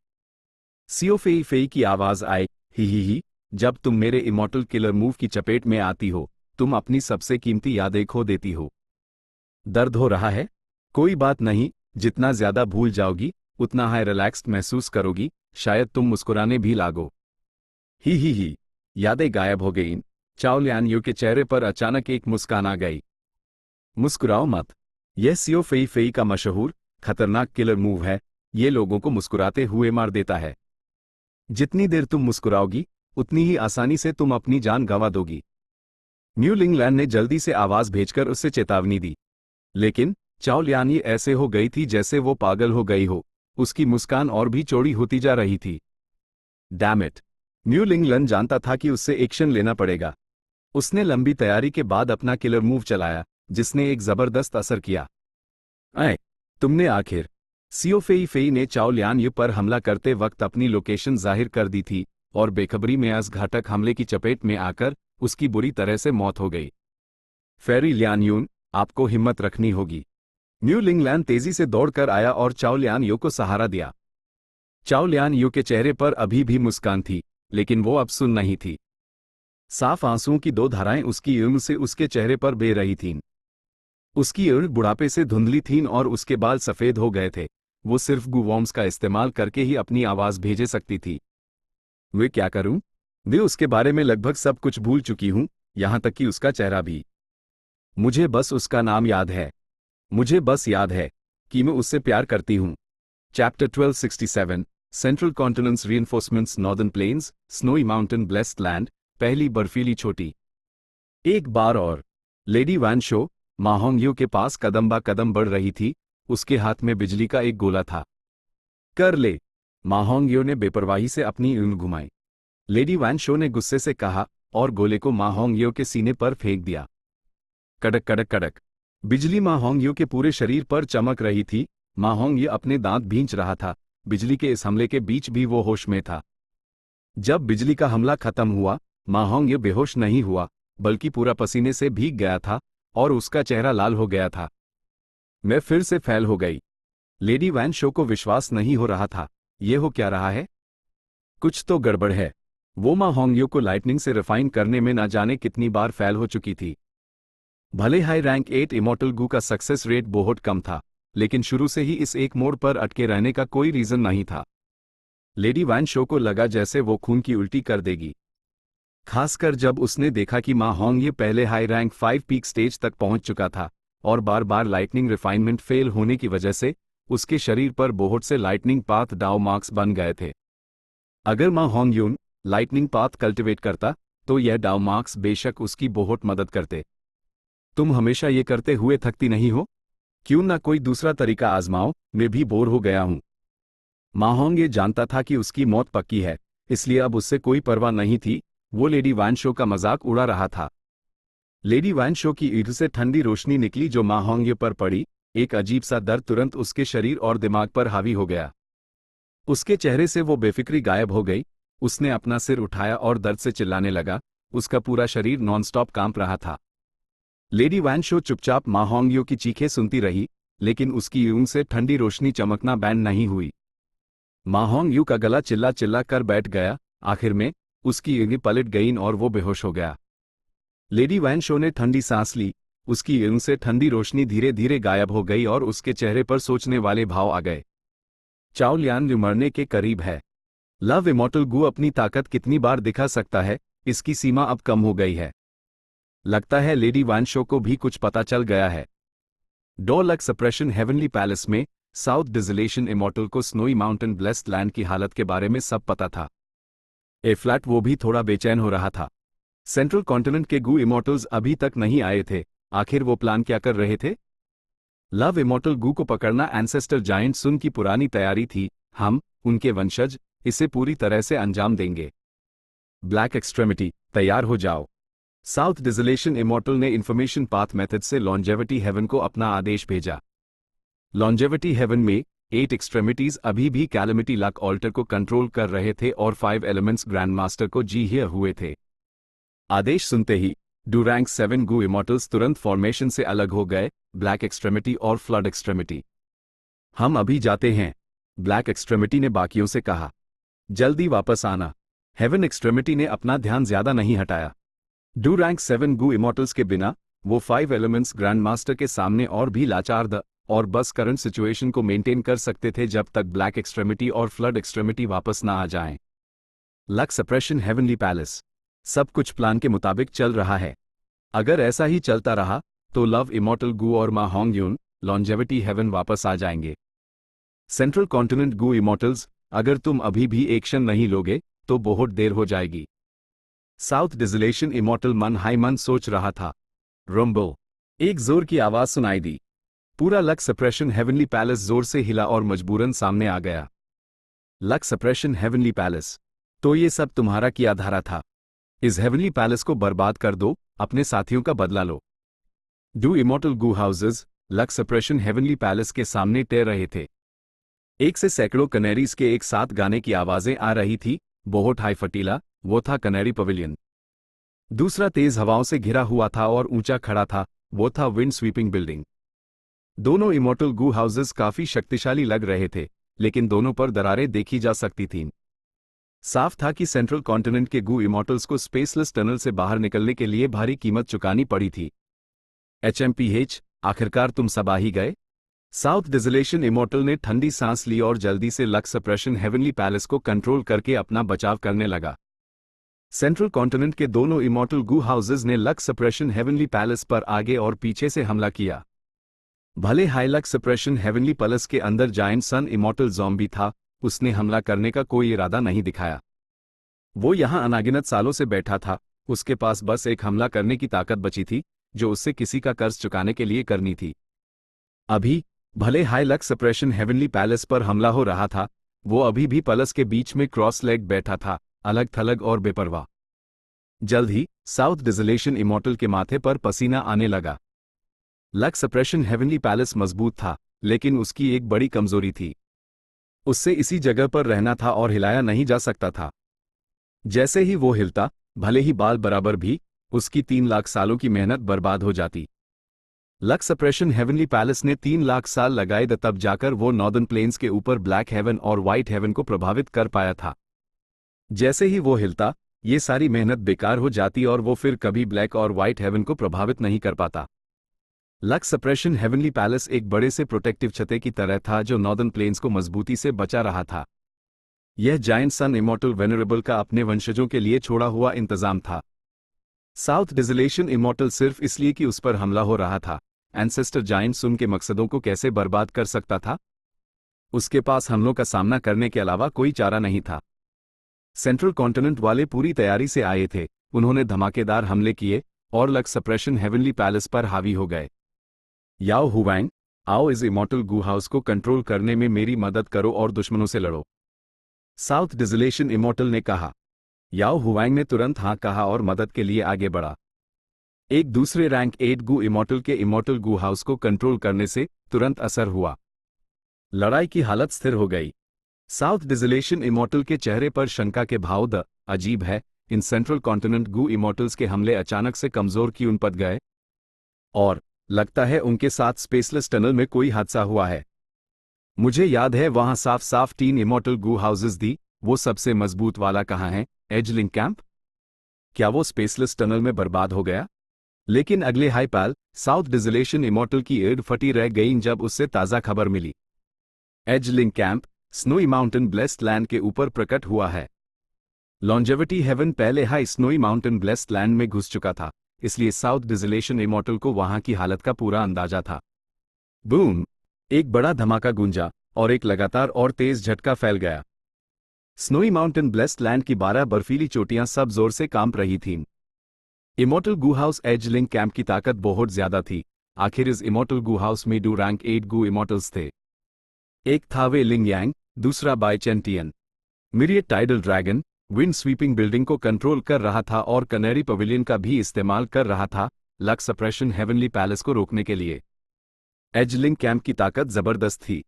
सियो फेई फेई की आवाज आए, ही, जब तुम मेरे इमॉर्टल किलर मूव की चपेट में आती हो, तुम अपनी सबसे कीमती यादें खो देती हो। दर्द हो रहा है? कोई बात नहीं, जितना ज्यादा भूल जाओगी उतना हाई रिलैक्स्ड महसूस करोगी, शायद तुम मुस्कुराने भी लागो। ही, यादें गायब हो गईं। चाओ लियान यू के चेहरे पर अचानक एक मुस्कान आ गई। मुस्कुराओ मत। यह सियो फेई फेई का मशहूर खतरनाक किलर मूव है, ये लोगों को मुस्कुराते हुए मार देता है। जितनी देर तुम मुस्कुराओगी उतनी ही आसानी से तुम अपनी जान गंवा दोगी। न्यू लिंगलैंड ने जल्दी से आवाज भेजकर उससे चेतावनी दी, लेकिन चाओ लियान ये ऐसे हो गई थी जैसे वो पागल हो गई हो। उसकी मुस्कान और भी चौड़ी होती जा रही थी। Damn it! न्यू लिंगलैंड जानता था कि उससे एक्शन लेना पड़ेगा। उसने लंबी तैयारी के बाद अपना किलर मूव चलाया, जिसने एक जबरदस्त असर किया। अय, तुमने आखिर! सियो फेई फेई ने चाओ लियान यू पर हमला करते वक्त अपनी लोकेशन जाहिर कर दी थी और बेखबरी में इस घातक हमले की चपेट में आकर उसकी बुरी तरह से मौत हो गई। फेरी लियान यून, आपको हिम्मत रखनी होगी। न्यू लिंगलैंड तेजी से दौड़कर आया और चाओ लियान यू को सहारा दिया। चाओ लियान यू के चेहरे पर अभी भी मुस्कान थी, लेकिन वो अब सुन नहीं थी। साफ आंसुओं की दो धाराएं उसकी ऊँग से उसके चेहरे पर बह रही थीं। उसकी ऊँग बुढ़ापे से धुंधली थीं और उसके बाल सफेद हो गए थे। वो सिर्फ गूवॉर्म्स का इस्तेमाल करके ही अपनी आवाज भेजे सकती थी। वे क्या करूं? वे उसके बारे में लगभग सब कुछ भूल चुकी हूं, यहां तक कि उसका चेहरा भी। मुझे बस उसका नाम याद है। मुझे बस याद है कि मैं उससे प्यार करती हूं। Chapter 1267 central continents reinforcements northern plains snowy mountain blessed land पहली बर्फीली छोटी। एक बार और लेडी वैन शो मा होंगयो के पास कदम बा कदम बढ़ रही थी। उसके हाथ में बिजली का एक गोला था। कर ले! मा होंगयो ने बेपरवाही से अपनी ऊँग घुमाई। लेडी वैन शो ने गुस्से से कहा और गोले को मा होंगयो के सीने पर फेंक दिया। कड़क कड़क कड़क! बिजली मा होंगयो के पूरे शरीर पर चमक रही थी। मा होंगयो अपने दांत भींच रहा था। बिजली के इस हमले के बीच भी वो होश में था। जब बिजली का हमला खत्म हुआ, मा होंगयो बेहोश नहीं हुआ, बल्कि पूरा पसीने से भीग गया था और उसका चेहरा लाल हो गया था। मैं फिर से फैल हो गई। लेडी वैन शो को विश्वास नहीं हो रहा था। ये हो क्या रहा है? कुछ तो गड़बड़ है। वो मा होंगयो को लाइटनिंग से रिफाइन करने में ना जाने कितनी बार फेल हो चुकी थी। भले हाई रैंक 8 इमॉर्टल गू का सक्सेस रेट बहुत कम था, लेकिन शुरू से ही इस एक मोड़ पर अटके रहने का कोई रीजन नहीं था। लेडी वैन शो को लगा जैसे वो खून की उल्टी कर देगी, खासकर जब उसने देखा कि मा होंगयो पहले हाई रैंक 5 पीक स्टेज तक पहुंच चुका था और बार बार लाइटनिंग रिफाइनमेंट फेल होने की वजह से उसके शरीर पर बहुत से लाइटनिंग पाथ डाउ मार्क्स बन गए थे। अगर मा होंगयून लाइटनिंग पाथ कल्टिवेट करता तो यह डाउ मार्क्स बेशक उसकी बहुत मदद करते। तुम हमेशा ये करते हुए थकती नहीं हो? क्यों ना कोई दूसरा तरीका आजमाओ, मैं भी बोर हो गया हूं। मा होंगे जानता था कि उसकी मौत पक्की है, इसलिए अब उससे कोई परवाह नहीं थी। वो लेडी वैन शो का मजाक उड़ा रहा था। लेडी वैन शो की ईंट से ठंडी रोशनी निकली जो मा होंगे पर पड़ी। एक अजीब सा दर्द तुरंत उसके शरीर और दिमाग पर हावी हो गया। उसके चेहरे से वो बेफिक्री गायब हो गई। उसने अपना सिर उठाया और दर्द से चिल्लाने लगा। उसका पूरा शरीर नॉनस्टॉप कांप रहा था। लेडी वैन शो चुपचाप मा होंगयो की चीखें सुनती रही, लेकिन उसकी ऊँग से ठंडी रोशनी चमकना बैंड नहीं हुई। मा होंगयो का गला चिल्ला चिल्ला कर बैठ गया। आखिर में उसकी ऊँगें पलट गईं और वो बेहोश हो गया। लेडी वैन शो ने ठंडी सांस ली। उसकी ऊँग से ठंडी रोशनी धीरे धीरे गायब हो गई और उसके चेहरे पर सोचने वाले भाव आ गए। चाओ लियान मरने के करीब है। लव इमॉर्टल गू अपनी ताकत कितनी बार दिखा सकता है, इसकी सीमा अब कम हो गई है। लगता है लेडी वैन शो को भी कुछ पता चल गया है। डॉलक सप्रेशन हेवनली पैलेस में साउथ डिजलेशन इमॉर्टल को स्नोई माउंटेन ब्लेस्ड लैंड की हालत के बारे में सब पता था। ए फ्लैट वो भी थोड़ा बेचैन हो रहा था। सेंट्रल कॉन्टिनेंट के गू इमॉर्टल्स अभी तक नहीं आए थे। आखिर वो प्लान क्या कर रहे थे? लव इमॉर्टल गू को पकड़ना एंसेस्टर जायंट सुन की पुरानी तैयारी थी। हम, उनके वंशज, इसे पूरी तरह से अंजाम देंगे। ब्लैक एक्सट्रेमिटी, तैयार हो जाओ। साउथ डिजलेशन इमॉर्टल ने इंफॉर्मेशन पाथ मेथड से लॉन्जेविटी हेवन को अपना आदेश भेजा। लॉन्जेविटी हेवन में 8 एक्सट्रेमिटीज अभी भी कैलेमिटी लक ऑल्टर को कंट्रोल कर रहे थे और 5 एलिमेंट्स ग्रैंड मास्टर को जी हियर हुए थे। आदेश सुनते ही डू रैंक 7 गू इमॉर्टल्स तुरंत फॉर्मेशन से अलग हो गए, ब्लैक एक्सट्रेमिटी और फ्लड एक्सट्रेमिटी। हम अभी जाते हैं, ब्लैक एक्सट्रेमिटी ने बाकियों से कहा। जल्दी वापस आना। हेवन एक्सट्रेमिटी ने अपना ध्यान ज्यादा नहीं हटाया। डू रैंक 7 गू इमॉर्टल्स के बिना वो 5 एलिमेंट्स ग्रैंड मास्टर के सामने और भी लाचार द और बस करंट सिचुएशन को मेंटेन कर सकते थे जब तक ब्लैक एक्सट्रेमिटी और फ्लड एक्सट्रेमिटी वापस ना आ जाएं। Luck suppression heavenly palace. सब कुछ प्लान के मुताबिक चल रहा है। अगर ऐसा ही चलता रहा तो लव इमॉर्टल गू और मा होंग यून लॉन्जेविटी हेवन वापस आ जाएंगे। सेंट्रल कॉन्टिनेंट गू इमॉर्टल्स, अगर तुम अभी भी एक्शन नहीं लोगे तो बहुत देर हो जाएगी। साउथ डिजलेशन इमॉर्टल मन हाई मन सोच रहा था। रंबो, एक जोर की आवाज सुनाई दी। पूरा लक सप्रेशन हेवनली पैलेस जोर से हिला और मजबूरन सामने आ गया। लक सप्रेशन हेवनली पैलेस, तो ये सब तुम्हारा किया धारा था। इस हेवनली पैलेस को बर्बाद कर दो, अपने साथियों का बदला लो। Two immortal Gu houses luck suppression heavenly palace के सामने तैर रहे थे। एक से सैकड़ों कनेरीज के एक साथ गाने की आवाजें आ रही थी। बहुत हाई फटीला, वो था कनेरी पवेलियन। दूसरा तेज हवाओं से घिरा हुआ था और ऊंचा खड़ा था, वो था विंड स्वीपिंग बिल्डिंग। दोनों इमॉर्टल गू हाउसेस काफी शक्तिशाली लग रहे थे, लेकिन दोनों पर दरारें देखी जा सकती थीं। साफ था कि सेंट्रल कॉन्टिनेंट के गू इमॉर्टल्स को स्पेसलेस टनल से बाहर निकलने के लिए भारी कीमत चुकानी पड़ी थी। HMPH, आखिरकार तुम सब आ ही गए। साउथ डिजलेशन इमॉर्टल ने ठंडी सांस ली और जल्दी से लक सप्रेशन हेवनली पैलेस को कंट्रोल करके अपना बचाव करने लगा। सेंट्रल कॉन्टिनेंट के दोनों इमॉर्टल गू हाउसेस ने लक सप्रेशन हेवनली पैलेस पर आगे और पीछे से हमला किया। भले high luck suppression heavenly palace के अंदर जायंट सन इमॉर्टल ज़ॉम्बी था, उसने हमला करने का कोई इरादा नहीं दिखाया। वो यहां अनागिनत सालों से बैठा था, उसके पास बस एक हमला करने की ताकत बची थी, जो उससे किसी का कर्ज चुकाने के लिए करनी थी। अभी, भले high luck suppression heavenly palace पर हमला हो रहा था, वो अभी भी पैलेस के बीच में क्रॉस लेग बैठा था, अलग थलग और बेपरवाह। जल्द ही, साउथ डिजलेशन इमॉर्टल के माथे पर पसीना आने लगा। लक सप्रेशन हेवनली पैलेस मजबूत था, लेकिन उसकी एक बड़ी कमजोरी थी। उससे इसी जगह पर रहना था और हिलाया नहीं जा सकता था। जैसे ही वो हिलता, भले ही बाल बराबर भी, उसकी 3 लाख सालों की मेहनत बर्बाद हो जाती। लक सप्रेशन हेवनली पैलेस ने 3 लाख साल लगाए तब जाकर वो नॉर्दर्न प्लेन्स के ऊपर ब्लैक हेवन और व्हाइट हेवन को प्रभावित कर पाया था। जैसे ही वो हिलता, ये सारी मेहनत बेकार हो जाती और वो फिर कभी ब्लैक और व्हाइट हेवन को प्रभावित नहीं कर पाता। लक सप्रेशन हेवनली पैलेस एक बड़े से प्रोटेक्टिव छते की तरह था जो नॉर्दर्न प्लेन्स को मजबूती से बचा रहा था। यह जायंट सन इमॉर्टल वेनरेबल का अपने वंशजों के लिए छोड़ा हुआ इंतजाम था। साउथ डिजलेशन इमॉर्टल सिर्फ इसलिए कि उस पर हमला हो रहा था, एंसेस्टर जायंट सुन के मकसदों को कैसे बर्बाद कर सकता था? उसके पास हमलों का सामना करने के अलावा कोई चारा नहीं था। सेंट्रल कॉन्टिनेंट वाले पूरी तैयारी से आए थे, उन्होंने धमाकेदार हमले किए और लक सप्रेशन हेवनली पैलेस पर हावी हो गए। याओ हुवैंग, आओ इस इमॉर्टल गू हाउस को कंट्रोल करने में मेरी मदद करो और दुश्मनों से लड़ो। साउथ डिजलेशन इमॉर्टल ने कहा। याओ हुवैंग ने तुरंत हाँ कहा और मदद के लिए आगे बढ़ा। एक दूसरे रैंक 8 गू इमॉर्टल के इमॉर्टल गू हाउस को कंट्रोल करने से तुरंत असर हुआ। लड़ाई की हालत स्थिर हो गई। साउथ डिजलेशन इमॉर्टल के चेहरे पर शंका के भाव द अजीब है, इन सेंट्रल कॉन्टिनेंट गू इमॉर्टल्स के हमले अचानक से कमजोर क्यों पड़ गए? और लगता है उनके साथ स्पेसलेस टनल में कोई हादसा हुआ है। मुझे याद है वहां साफ साफ 3 इमॉर्टल गू हाउसेस थी, वो सबसे मजबूत वाला कहाँ है? एजलिंग कैंप? क्या वो स्पेसलेस टनल में बर्बाद हो गया? लेकिन अगले हाईपाल, साउथ डिजलेशन इमॉर्टल की एड फटी रह गई जब उससे ताज़ा खबर मिली। एजलिंग camp snowy mountain blessed land के ऊपर प्रकट हुआ है। लॉन्जेविटी हेवन पहले हाई स्नोई माउंटेन ब्लेस्ड लैंड में घुस चुका था, इसलिए साउथ डिजलेशन इमॉर्टल को वहां की हालत का पूरा अंदाजा था। बूम! एक बड़ा धमाका गूंजा और एक लगातार और तेज झटका फैल गया। स्नोई माउंटेन ब्लेस्ड लैंड की 12 बर्फीली चोटियां सब जोर से कांप रही थीं। इमोर्टल गू हाउस एजलिंग कैंप की ताकत बहुत ज्यादा थी। आखिर इस इमोर्टल गू हाउस में डू रैंक 8 गू इमोर्टल्स थे। एक था वे लिंग यांग, दूसरा Bai Chentian. Myriad tidal dragon wind sweeping building को कंट्रोल कर रहा था और कनेरी पवेलियन का भी इस्तेमाल कर रहा था लक सप्रेशन हेवनली पैलेस को रोकने के लिए। एजलिंग कैंप की ताकत जबरदस्त थी।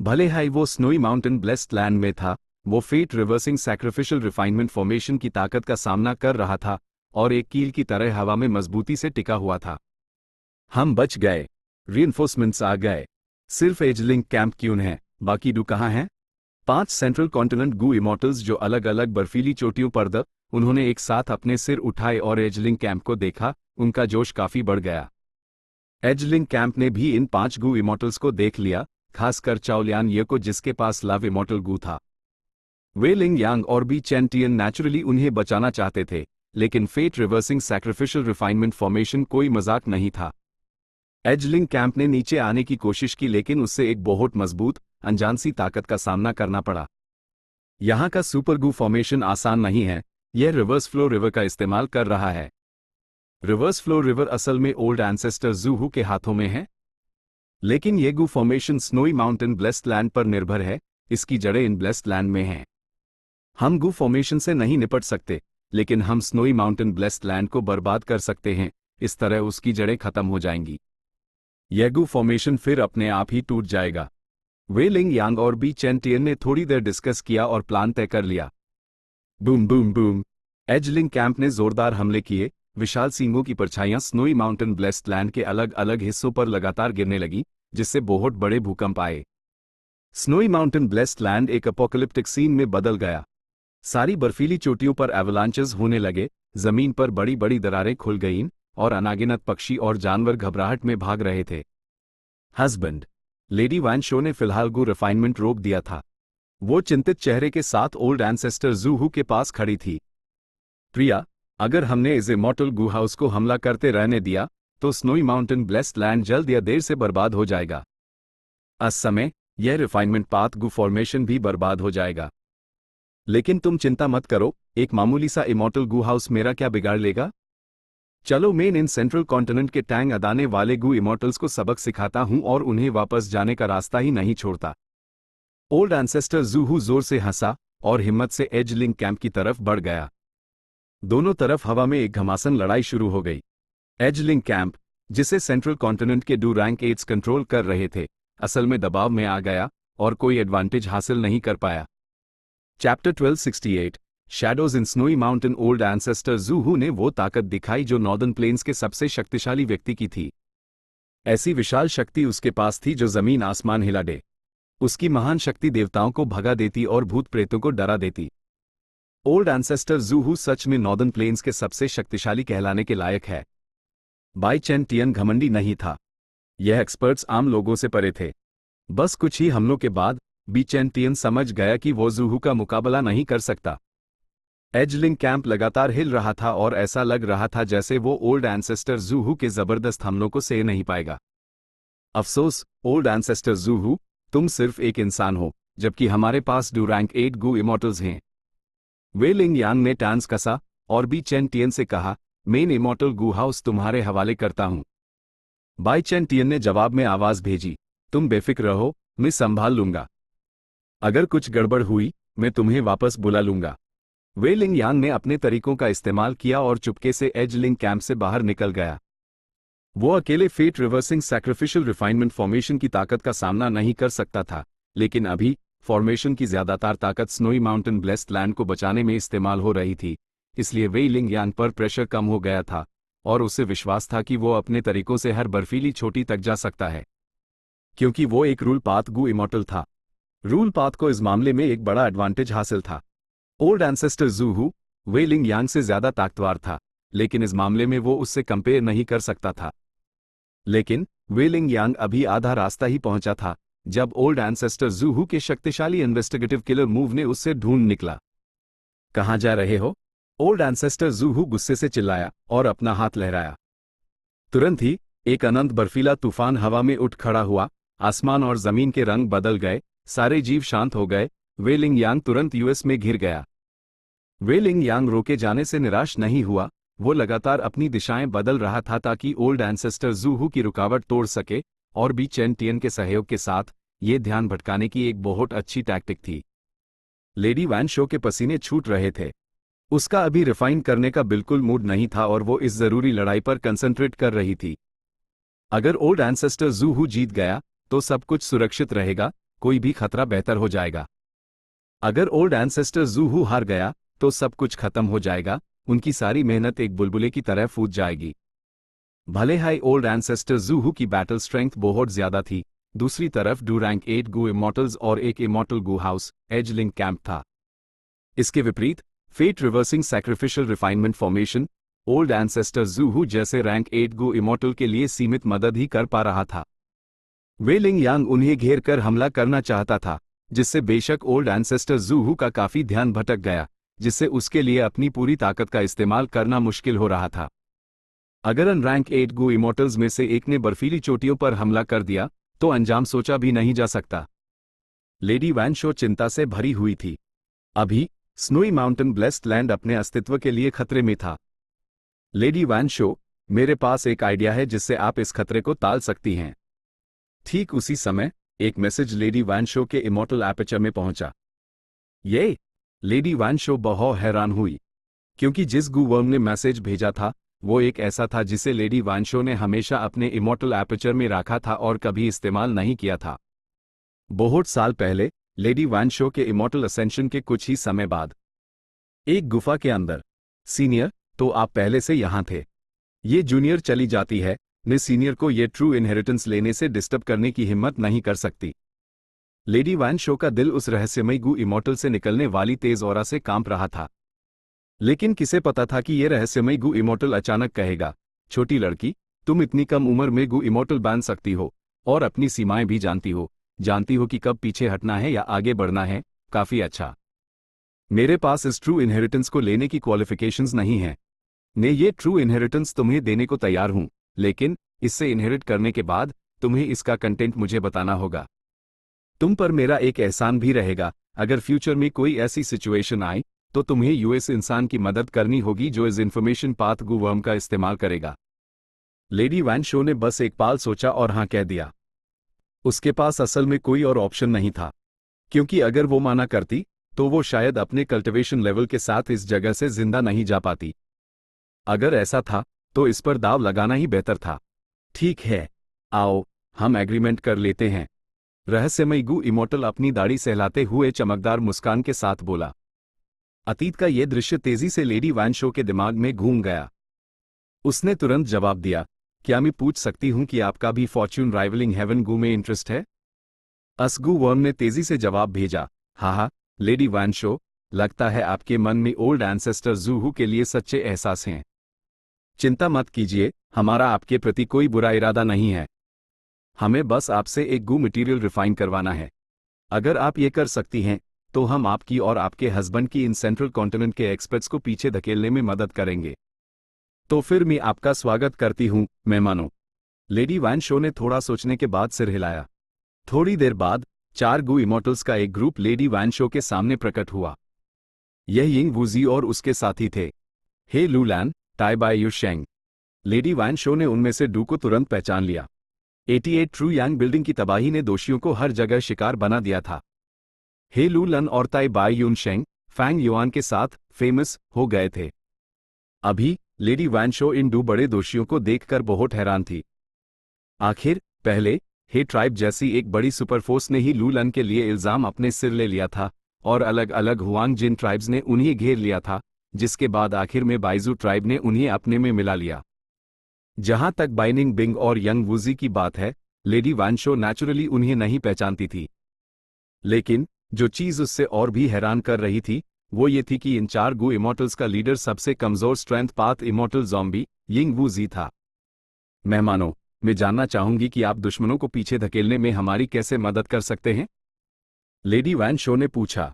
भले ही वो स्नोई माउंटेन ब्लेस्ड लैंड में था, वो fate reversing sacrificial refinement formation की ताकत का सामना कर रहा था और एक कील की तरह हवा में मजबूती से टिका हुआ था। हम बच गए, रीइंफोर्समेंट्स आ गए। सिर्फ एजलिंग कैंप क्यों है, बाकी डू कहाँ हैं? 5 सेंट्रल कॉन्टिनेंट गू इमोर्टल्स जो अलग अलग बर्फीली चोटियों पर उन्होंने एक साथ अपने सिर उठाए और एजलिंग कैंप को देखा। उनका जोश काफी बढ़ गया। एजलिंग कैंप ने भी इन 5 गू इमोर्टल्स को देख लिया, खासकर चाओलियान ये को जिसके पास लव इमोर्टल गू था। वे लिंग यांग और बी चेंटियन नेचुरली उन्हें बचाना चाहते थे, लेकिन fate reversing sacrificial refinement formation कोई मजाक नहीं था। एजलिंग कैंप ने नीचे आने की कोशिश की, लेकिन उससे एक बहुत मजबूत अनजान सी ताकत का सामना करना पड़ा। यहां का सुपर गू फॉर्मेशन आसान नहीं है, यह रिवर्स फ्लो रिवर का इस्तेमाल कर रहा है। रिवर्स फ्लो रिवर असल में ओल्ड एंसेस्टर ज़ूहू के हाथों में है, लेकिन यह Gu formation snowy mountain blessed land पर निर्भर है, इसकी जड़ें इन ब्लेस्ड लैंड में हैं। हम गू फॉर्मेशन से नहीं निपट सकते, लेकिन हम स्नोई माउंटेन ब्लेस्ड लैंड को बर्बाद कर सकते हैं, इस तरह उसकी जड़ें खत्म हो जाएंगी। यह गू फॉर्मेशन फिर अपने आप ही टूट जाएगा। वे लिंग यांग और बी चेंटियन ने थोड़ी देर डिस्कस किया और प्लान तय कर लिया। बूम बूम बूम, एजलिंग कैंप ने जोरदार हमले किए। विशाल सींगों की परछाइयां स्नोई माउंटेन ब्लेस्ड लैंड के अलग अलग हिस्सों पर लगातार गिरने लगी, जिससे बहुत बड़े भूकंप आए। स्नोई माउंटेन ब्लेस्ड लैंड एक अपोकलिप्टिक सीन में बदल गया। सारी बर्फीली चोटियों पर एवलांचेस होने लगे, जमीन पर बड़ी बड़ी दरारें खुल गईं और अनागिनत पक्षी और जानवर घबराहट में भाग रहे थे। हस्बैंड लेडी वैन शो ने फिलहाल गू रिफाइनमेंट रोक दिया था। वो चिंतित चेहरे के साथ ओल्ड एंसेस्टर ज़ूहू के पास खड़ी थी। प्रिया, अगर हमने इस इमोर्टल गू हाउस को हमला करते रहने दिया तो स्नोई माउंटेन ब्लेस्ड लैंड जल्द या देर से बर्बाद हो जाएगा। इस समय यह रिफाइनमेंट पाथ गू फॉर्मेशन भी बर्बाद हो जाएगा। लेकिन तुम चिंता मत करो, एक मामूली सा इमोर्टल गू हाउस मेरा क्या बिगाड़ लेगा। चलो मैं इन सेंट्रल कॉन्टिनेंट के टैंग अदाने वाले गू इमोर्टल्स को सबक सिखाता हूं और उन्हें वापस जाने का रास्ता ही नहीं छोड़ता। ओल्ड एंसेस्टर ज़ूहू जोर से हंसा और हिम्मत से एजलिंग कैंप की तरफ बढ़ गया। दोनों तरफ हवा में एक घमासान लड़ाई शुरू हो गई। एजलिंग कैंप, जिसे सेंट्रल कॉन्टिनेंट के डू रैंक 8 कंट्रोल कर रहे थे, असल में दबाव में आ गया और कोई एडवांटेज हासिल नहीं कर पाया। चैप्टर 1268 शैडोज इन स्नोई माउंटेन। ओल्ड एंसेस्टर ज़ूहू ने वो ताकत दिखाई जो नॉर्दर्न प्लेन्स के सबसे शक्तिशाली व्यक्ति की थी। ऐसी विशाल शक्ति उसके पास थी जो जमीन आसमान हिला दे। उसकी महान शक्ति देवताओं को भगा देती और भूत प्रेतों को डरा देती। ओल्ड एंसेस्टर ज़ूहू सच में नॉर्दर्न प्लेन्स के सबसे शक्तिशाली कहलाने के लायक है। बाई चेंटियन घमंडी नहीं था, यह एक्सपर्ट्स आम लोगों से परे थे। बस कुछ ही हमलों के बाद बी चेंटियन समझ गया कि वो ज़ूहू का मुकाबला नहीं कर सकता। एजलिंग कैंप लगातार हिल रहा था और ऐसा लग रहा था जैसे वो ओल्ड एंसेस्टर ज़ूहू के जबरदस्त हमलों को सह नहीं पाएगा। अफसोस ओल्ड एंसेस्टर ज़ूहू, तुम सिर्फ एक इंसान हो, जबकि हमारे पास डू रैंक 8 गू इमोर्टल्स हैं। वे लिंग यांग ने टांस कसा और बी चेंटियन से कहा, मैं इमोर्टल गू हाउस तुम्हारे हवाले करता हूं। बाई चेंटियन ने जवाब में आवाज भेजी, तुम बेफिक्र रहो, मैं संभाल लूंगा। अगर कुछ गड़बड़ हुई मैं तुम्हें वापस बुला लूंगा। वे लिंग यांग ने अपने तरीकों का इस्तेमाल किया और चुपके से एजलिंग कैंप से बाहर निकल गया। वो अकेले fate reversing sacrificial refinement formation की ताकत का सामना नहीं कर सकता था, लेकिन अभी फॉर्मेशन की ज्यादातर ताकत स्नोई माउंटेन ब्लेस्ड लैंड को बचाने में इस्तेमाल हो रही थी। इसलिए वे लिंग यांग पर प्रेशर कम हो गया था और उसे विश्वास था कि वो अपने तरीकों से हर बर्फीली चोटी तक जा सकता है, क्योंकि वो एक रूल पाथ गू इमोर्टल था। रूल पाथ को इस मामले में एक बड़ा एडवांटेज हासिल था। ओल्ड एंसेस्टर ज़ूहू वे लिंग यांग से ज्यादा ताकतवर था, लेकिन इस मामले में वो उससे कंपेयर नहीं कर सकता था। लेकिन वे लिंग यांग अभी आधा रास्ता ही पहुंचा था जब ओल्ड एंसेस्टर ज़ूहू के शक्तिशाली इन्वेस्टिगेटिव किलर मूव ने उससे ढूंढ निकला। कहां जा रहे हो? ओल्ड एंसेस्टर ज़ूहू गुस्से से चिल्लाया और अपना हाथ लहराया। तुरंत ही एक अनंत बर्फीला तूफान हवा में उठ खड़ा हुआ। आसमान और जमीन के रंग बदल गए, सारे जीव शांत हो गए। वे लिंग यांग तुरंत यूएस में घिर गया। वे लिंग यांग रोके जाने से निराश नहीं हुआ। वो लगातार अपनी दिशाएं बदल रहा था ताकि ओल्ड एंसेस्टर जूहू की रुकावट तोड़ सके, और भी चेन टियन के सहयोग के साथ ये ध्यान भटकाने की एक बहुत अच्छी टैक्टिक थी। लेडी वैन शो के पसीने छूट रहे थे। उसका अभी रिफाइन करने का बिल्कुल मूड नहीं था और वो इस जरूरी लड़ाई पर कंसंट्रेट कर रही थी। अगर ओल्ड एंसेस्टर जूहू जीत गया तो सब कुछ सुरक्षित रहेगा, कोई भी खतरा बेहतर हो जाएगा। अगर ओल्ड एंसेस्टर जूहू हार गया तो सब कुछ खत्म हो जाएगा, उनकी सारी मेहनत एक बुलबुले की तरह फूट जाएगी। भले हाई ओल्ड एंसेस्टर जूहू की बैटल स्ट्रेंथ बहुत ज्यादा थी, दूसरी तरफ डू रैंक 8 गू इमॉर्टल्स और एक immortal Gu house as link camp था। इसके विपरीत fate reversing sacrificial refinement formation old ancestor जूहू जैसे रैंक 8 गू इमॉर्टल के लिए सीमित मदद ही कर पा रहा था। वे लिंग यांग उन्हें घेर कर हमला करना चाहता था, जिससे बेशक ओल्ड एंसेस्टर जूहू का काफी ध्यान भटक गया, जिससे उसके लिए अपनी पूरी ताकत का इस्तेमाल करना मुश्किल हो रहा था। अगर अनरैंक 8 गू इमॉर्टल्स में से एक ने बर्फीली चोटियों पर हमला कर दिया तो अंजाम सोचा भी नहीं जा सकता। लेडी वैन शो चिंता से भरी हुई थी। अभी स्नोई माउंटेन ब्लेस्ड लैंड अपने अस्तित्व के लिए खतरे में था। लेडी वैन शो, मेरे पास एक आइडिया है जिससे आप इस खतरे को टाल सकती हैं। ठीक उसी समय एक मैसेज लेडी वैन शो के इमॉर्टल एपर्चर में पहुंचा। ये लेडी वैन शो बहुत हैरान हुई, क्योंकि जिस गू वर्म ने मैसेज भेजा था वो एक ऐसा था जिसे लेडी वैन शो ने हमेशा अपने इमॉर्टल एपर्चर में रखा था और कभी इस्तेमाल नहीं किया था। बहुत साल पहले लेडी वैन शो के इमॉर्टल असेंशन के कुछ ही समय बाद एक गुफा के अंदर। सीनियर, तो आप पहले से यहां थे। ये जूनियर चली जाती है, ने सीनियर को ये ट्रू इनहेरिटेंस लेने से डिस्टर्ब करने की हिम्मत नहीं कर सकती। लेडी वैन शो का दिल उस रहस्यमयी गू इमॉर्टल से निकलने वाली तेज ऑरा से कांप रहा था। लेकिन किसे पता था कि यह रहस्यमयी गू इमॉर्टल अचानक कहेगा, छोटी लड़की, तुम इतनी कम उम्र में गू इमॉर्टल बन सकती हो और अपनी सीमाएं भी जानती हो कि कब पीछे हटना है या आगे बढ़ना है। काफी अच्छा। मेरे पास इस ट्रू इनहेरिटेंस को लेने की क्वालिफिकेशंस नहीं है। मैं ये ट्रू इनहेरिटेंस तुम्हें देने को तैयार हूं, लेकिन इससे इनहेरिट करने के बाद तुम्हें इसका कंटेंट मुझे बताना होगा। तुम पर मेरा एक एहसान भी रहेगा, अगर फ्यूचर में कोई ऐसी सिचुएशन आए तो तुम्हें यूएस इंसान की मदद करनी होगी जो इस इंफॉर्मेशन पाथ गू वर्म का इस्तेमाल करेगा। लेडी वैन शो ने बस एक पाल सोचा और हां कह दिया। उसके पास असल में कोई और ऑप्शन नहीं था, क्योंकि अगर वो माना करती तो वो शायद अपने कल्टिवेशन लेवल के साथ इस जगह से जिंदा नहीं जा पाती। अगर ऐसा था तो इस पर दाव लगाना ही बेहतर था। ठीक है, आओ हम एग्रीमेंट कर लेते हैं, रहस्यमयी गू इमॉर्टल अपनी दाढ़ी सहलाते हुए चमकदार मुस्कान के साथ बोला। अतीत का यह दृश्य तेजी से लेडी वैन शो के दिमाग में घूम गया। उसने तुरंत जवाब दिया, क्या मैं पूछ सकती हूं कि आपका भी फॉर्च्यून राइवलिंग हेवन गू में इंटरेस्ट है? असगू वर्म ने तेजी से जवाब भेजा, हाँ, लेडी वैन शो, लगता है आपके मन में ओल्ड एंसेस्टर जूहू के लिए सच्चे एहसास हैं। चिंता मत कीजिए, हमारा आपके प्रति कोई बुरा इरादा नहीं है। हमें बस आपसे एक गू मटेरियल रिफाइन करवाना है। अगर आप ये कर सकती हैं तो हम आपकी और आपके हस्बैंड की इन सेंट्रल कॉन्टिनेंट के एक्सपर्ट्स को पीछे धकेलने में मदद करेंगे। तो फिर मैं आपका स्वागत करती हूं, मेहमानों। लेडी वैन शो ने थोड़ा सोचने के बाद सिर हिलाया। थोड़ी देर बाद 4 गू इमॉर्टल्स का एक ग्रुप लेडी वैन शो के सामने प्रकट हुआ। यह यिंग वूजी और उसके साथी थे, हे लूलैन, टाई बाय यू शेंग। लेडी वैन शो ने उनमें से डू को तुरंत पहचान लिया। 88 ट्रू यांग बिल्डिंग की तबाही ने दोषियों को हर जगह शिकार बना दिया था। हे लू लन और ताई बाय यून शेंग फैंग युआन के साथ फेमस हो गए थे। अभी लेडी वैन शो इन 2 बड़े दोषियों को देखकर बहुत हैरान थी। आखिर पहले हे ट्राइब जैसी एक बड़ी सुपरफोर्स ने ही लू लन के लिए इल्जाम अपने सिर ले लिया था और अलग अलग हुआंग जिन ट्राइब्स ने उन्हें घेर लिया था, जिसके बाद आखिर में बाइजू ट्राइब ने उन्हें अपने में मिला लिया। जहां तक बाइनिंग बिंग और यंग वूजी की बात है, लेडी वैन शो नेचुरली उन्हें नहीं पहचानती थी। लेकिन जो चीज उससे और भी हैरान कर रही थी वो ये थी कि इन 4 गू इमॉर्टल्स का लीडर सबसे कमजोर strength path immortal zombie Ying Woozi था। मेहमानों, मैं जानना चाहूंगी कि आप दुश्मनों को पीछे धकेलने में हमारी कैसे मदद कर सकते हैं? लेडी वैन शो ने पूछा।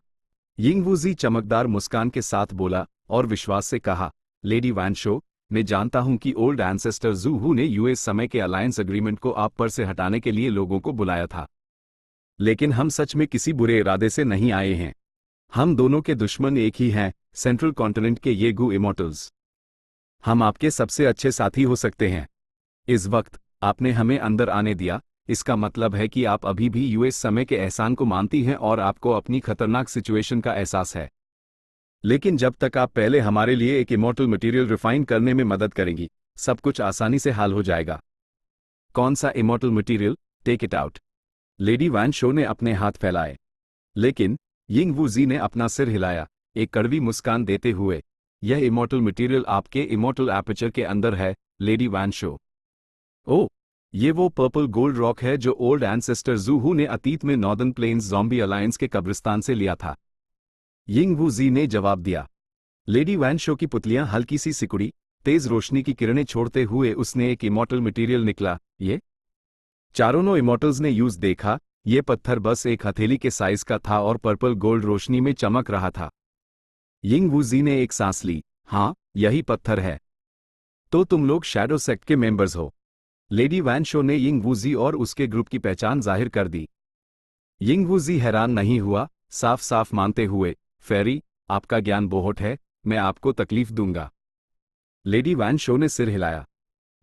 यिंग वूजी चमकदार मुस्कान के साथ बोला और विश्वास से कहा, लेडी वैन शो, मैं जानता हूं कि ओल्ड एंसेस्टर जूहू ने यूएस समय के अलायंस एग्रीमेंट को आप पर से हटाने के लिए लोगों को बुलाया था, लेकिन हम सच में किसी बुरे इरादे से नहीं आए हैं। हम दोनों के दुश्मन एक ही हैं, सेंट्रल कॉन्टिनेंट के ये गू इमॉर्टल्स। हम आपके सबसे अच्छे साथी हो सकते हैं। इस वक्त आपने हमें अंदर आने दिया, इसका मतलब है कि आप अभी भी यूएस समय के एहसान को मानती हैं और आपको अपनी खतरनाक सिचुएशन का एहसास है। लेकिन जब तक आप पहले हमारे लिए एक इमॉर्टल मटेरियल रिफाइन करने में मदद करेंगी, सब कुछ आसानी से हल हो जाएगा। कौन सा immortal material? Take it out. Lady वैन शो ने अपने हाथ फैलाए। लेकिन यिंग वूजी ने अपना सिर हिलाया, एक कड़वी मुस्कान देते हुए। यह इमॉर्टल मटेरियल आपके इमॉर्टल एपर्चर के अंदर है, लेडी वैन शो। ओह, ये वो पर्पल गोल्ड रॉक है जो ओल्ड एंसेस्टर ज़ूहू ने अतीत में नॉर्दर्न प्लेन्स ज़ॉम्बी अलायंस के कब्रिस्तान से लिया था। यिंग वूजी ने जवाब दिया। लेडी वैन शो की पुतलियां हल्की सी सिकुड़ी, तेज रोशनी की किरणें छोड़ते हुए उसने एक इमॉर्टल मटेरियल निकला। ये चारों इमॉर्टल्स ने यूज देखा, ये पत्थर बस एक हथेली के साइज का था और पर्पल गोल्ड रोशनी में चमक रहा था। यिंग वूजी ने एक सांस ली। हाँ, यही पत्थर है। तो तुम लोग शैडो सेक्ट के मेंबर्स हो। लेडी वैन शो ने यिंग वूजी और उसके ग्रुप की पहचान जाहिर कर दी। यिंग वूजी हैरान नहीं हुआ, साफ साफ मानते हुए, फेरी, आपका ज्ञान बहुत है, मैं आपको तकलीफ दूंगा। लेडी वैन शो ने सिर हिलाया।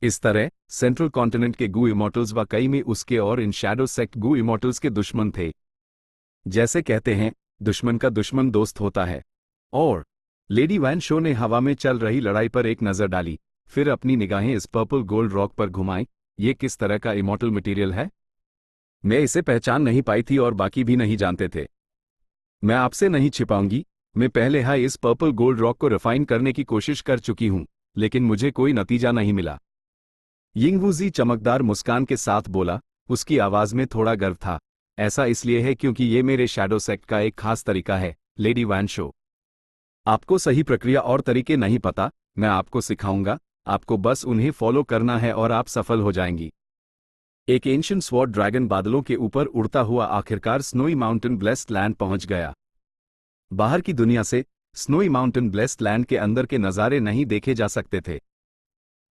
इस तरह सेंट्रल कॉन्टिनेंट के गू इमॉर्टल्स वाकई में उसके और in Shadow sect goo immortals के दुश्मन थे। जैसे कहते हैं, दुश्मन का दुश्मन दोस्त होता है। और लेडी वैन शो ने हवा में चल रही लड़ाई पर एक नजर डाली, फिर अपनी निगाहें इस पर्पल गोल्ड रॉक पर घुमाई। ये किस तरह का इमॉर्टल मटेरियल है? मैं इसे पहचान नहीं पाई थी और बाकी भी नहीं जानते थे। मैं आपसे नहीं छिपाऊंगी, मैं पहले इस पर्पल गोल्ड रॉक को रिफाइन करने की कोशिश कर चुकी हूं, लेकिन मुझे कोई नतीजा नहीं मिला। यिंग वूजी चमकदार मुस्कान के साथ बोला, उसकी आवाज में थोड़ा गर्व था। ऐसा इसलिए है क्योंकि ये मेरे शैडो सेक्ट का एक खास तरीका है, लेडी वैन शो। आपको सही प्रक्रिया और तरीके नहीं पता, मैं आपको सिखाऊंगा, आपको बस उन्हें फॉलो करना है और आप सफल हो जाएंगी। एक एंशिएंट स्वॉर्ड ड्रैगन बादलों के ऊपर उड़ता हुआ आखिरकार स्नोई माउंटेन ब्लेस्ड लैंड पहुंच गया। बाहर की दुनिया से स्नोई माउंटेन ब्लेस्ड लैंड के अंदर के नज़ारे नहीं देखे जा सकते थे।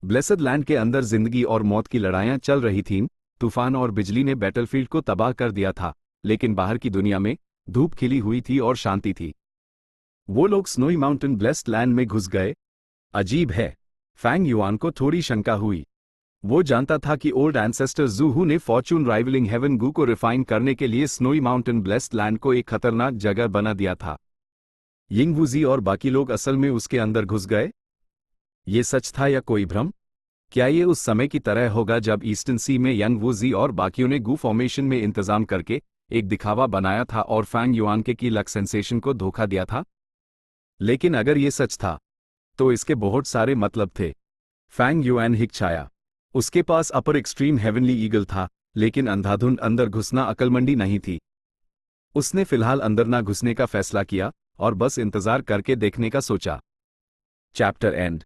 ब्लेसड लैंड के अंदर जिंदगी और मौत की लड़ाइयां चल रही थीं, तूफान और बिजली ने बैटलफील्ड को तबाह कर दिया था, लेकिन बाहर की दुनिया में धूप खिली हुई थी और शांति थी। वो लोग स्नोई माउंटेन ब्लेस्ड लैंड में घुस गए। अजीब है, फैंग युआन को थोड़ी शंका हुई। वो जानता था कि ओल्ड एंसेस्टर ज़ूहू ने फॉर्चून राइवलिंग हेवन गू को रिफाइन करने के लिए स्नोई माउंटेन ब्लेस्ड लैंड को एक खतरनाक जगह बना दिया था। यिंग वूजी और बाकी लोग असल में उसके अंदर घुस गए। ये सच था या कोई भ्रम? क्या ये उस समय की तरह होगा जब ईस्टर्न सी में यंग वूजी और बाकियों ने गू फॉर्मेशन में इंतजाम करके एक दिखावा बनाया था और फैंग युआन के की लक सेंसेशन को धोखा दिया था? लेकिन अगर ये सच था, तो इसके बहुत सारे मतलब थे। फैंग युआन हिचकिचाया। उसके पास अपर एक्सट्रीम हेवनली ईगल था, लेकिन अंधाधुंध अंदर घुसना अक्लमंदी नहीं थी। उसने फिलहाल अंदर ना घुसने का फैसला किया और बस इंतजार करके देखने का सोचा। Chapter and.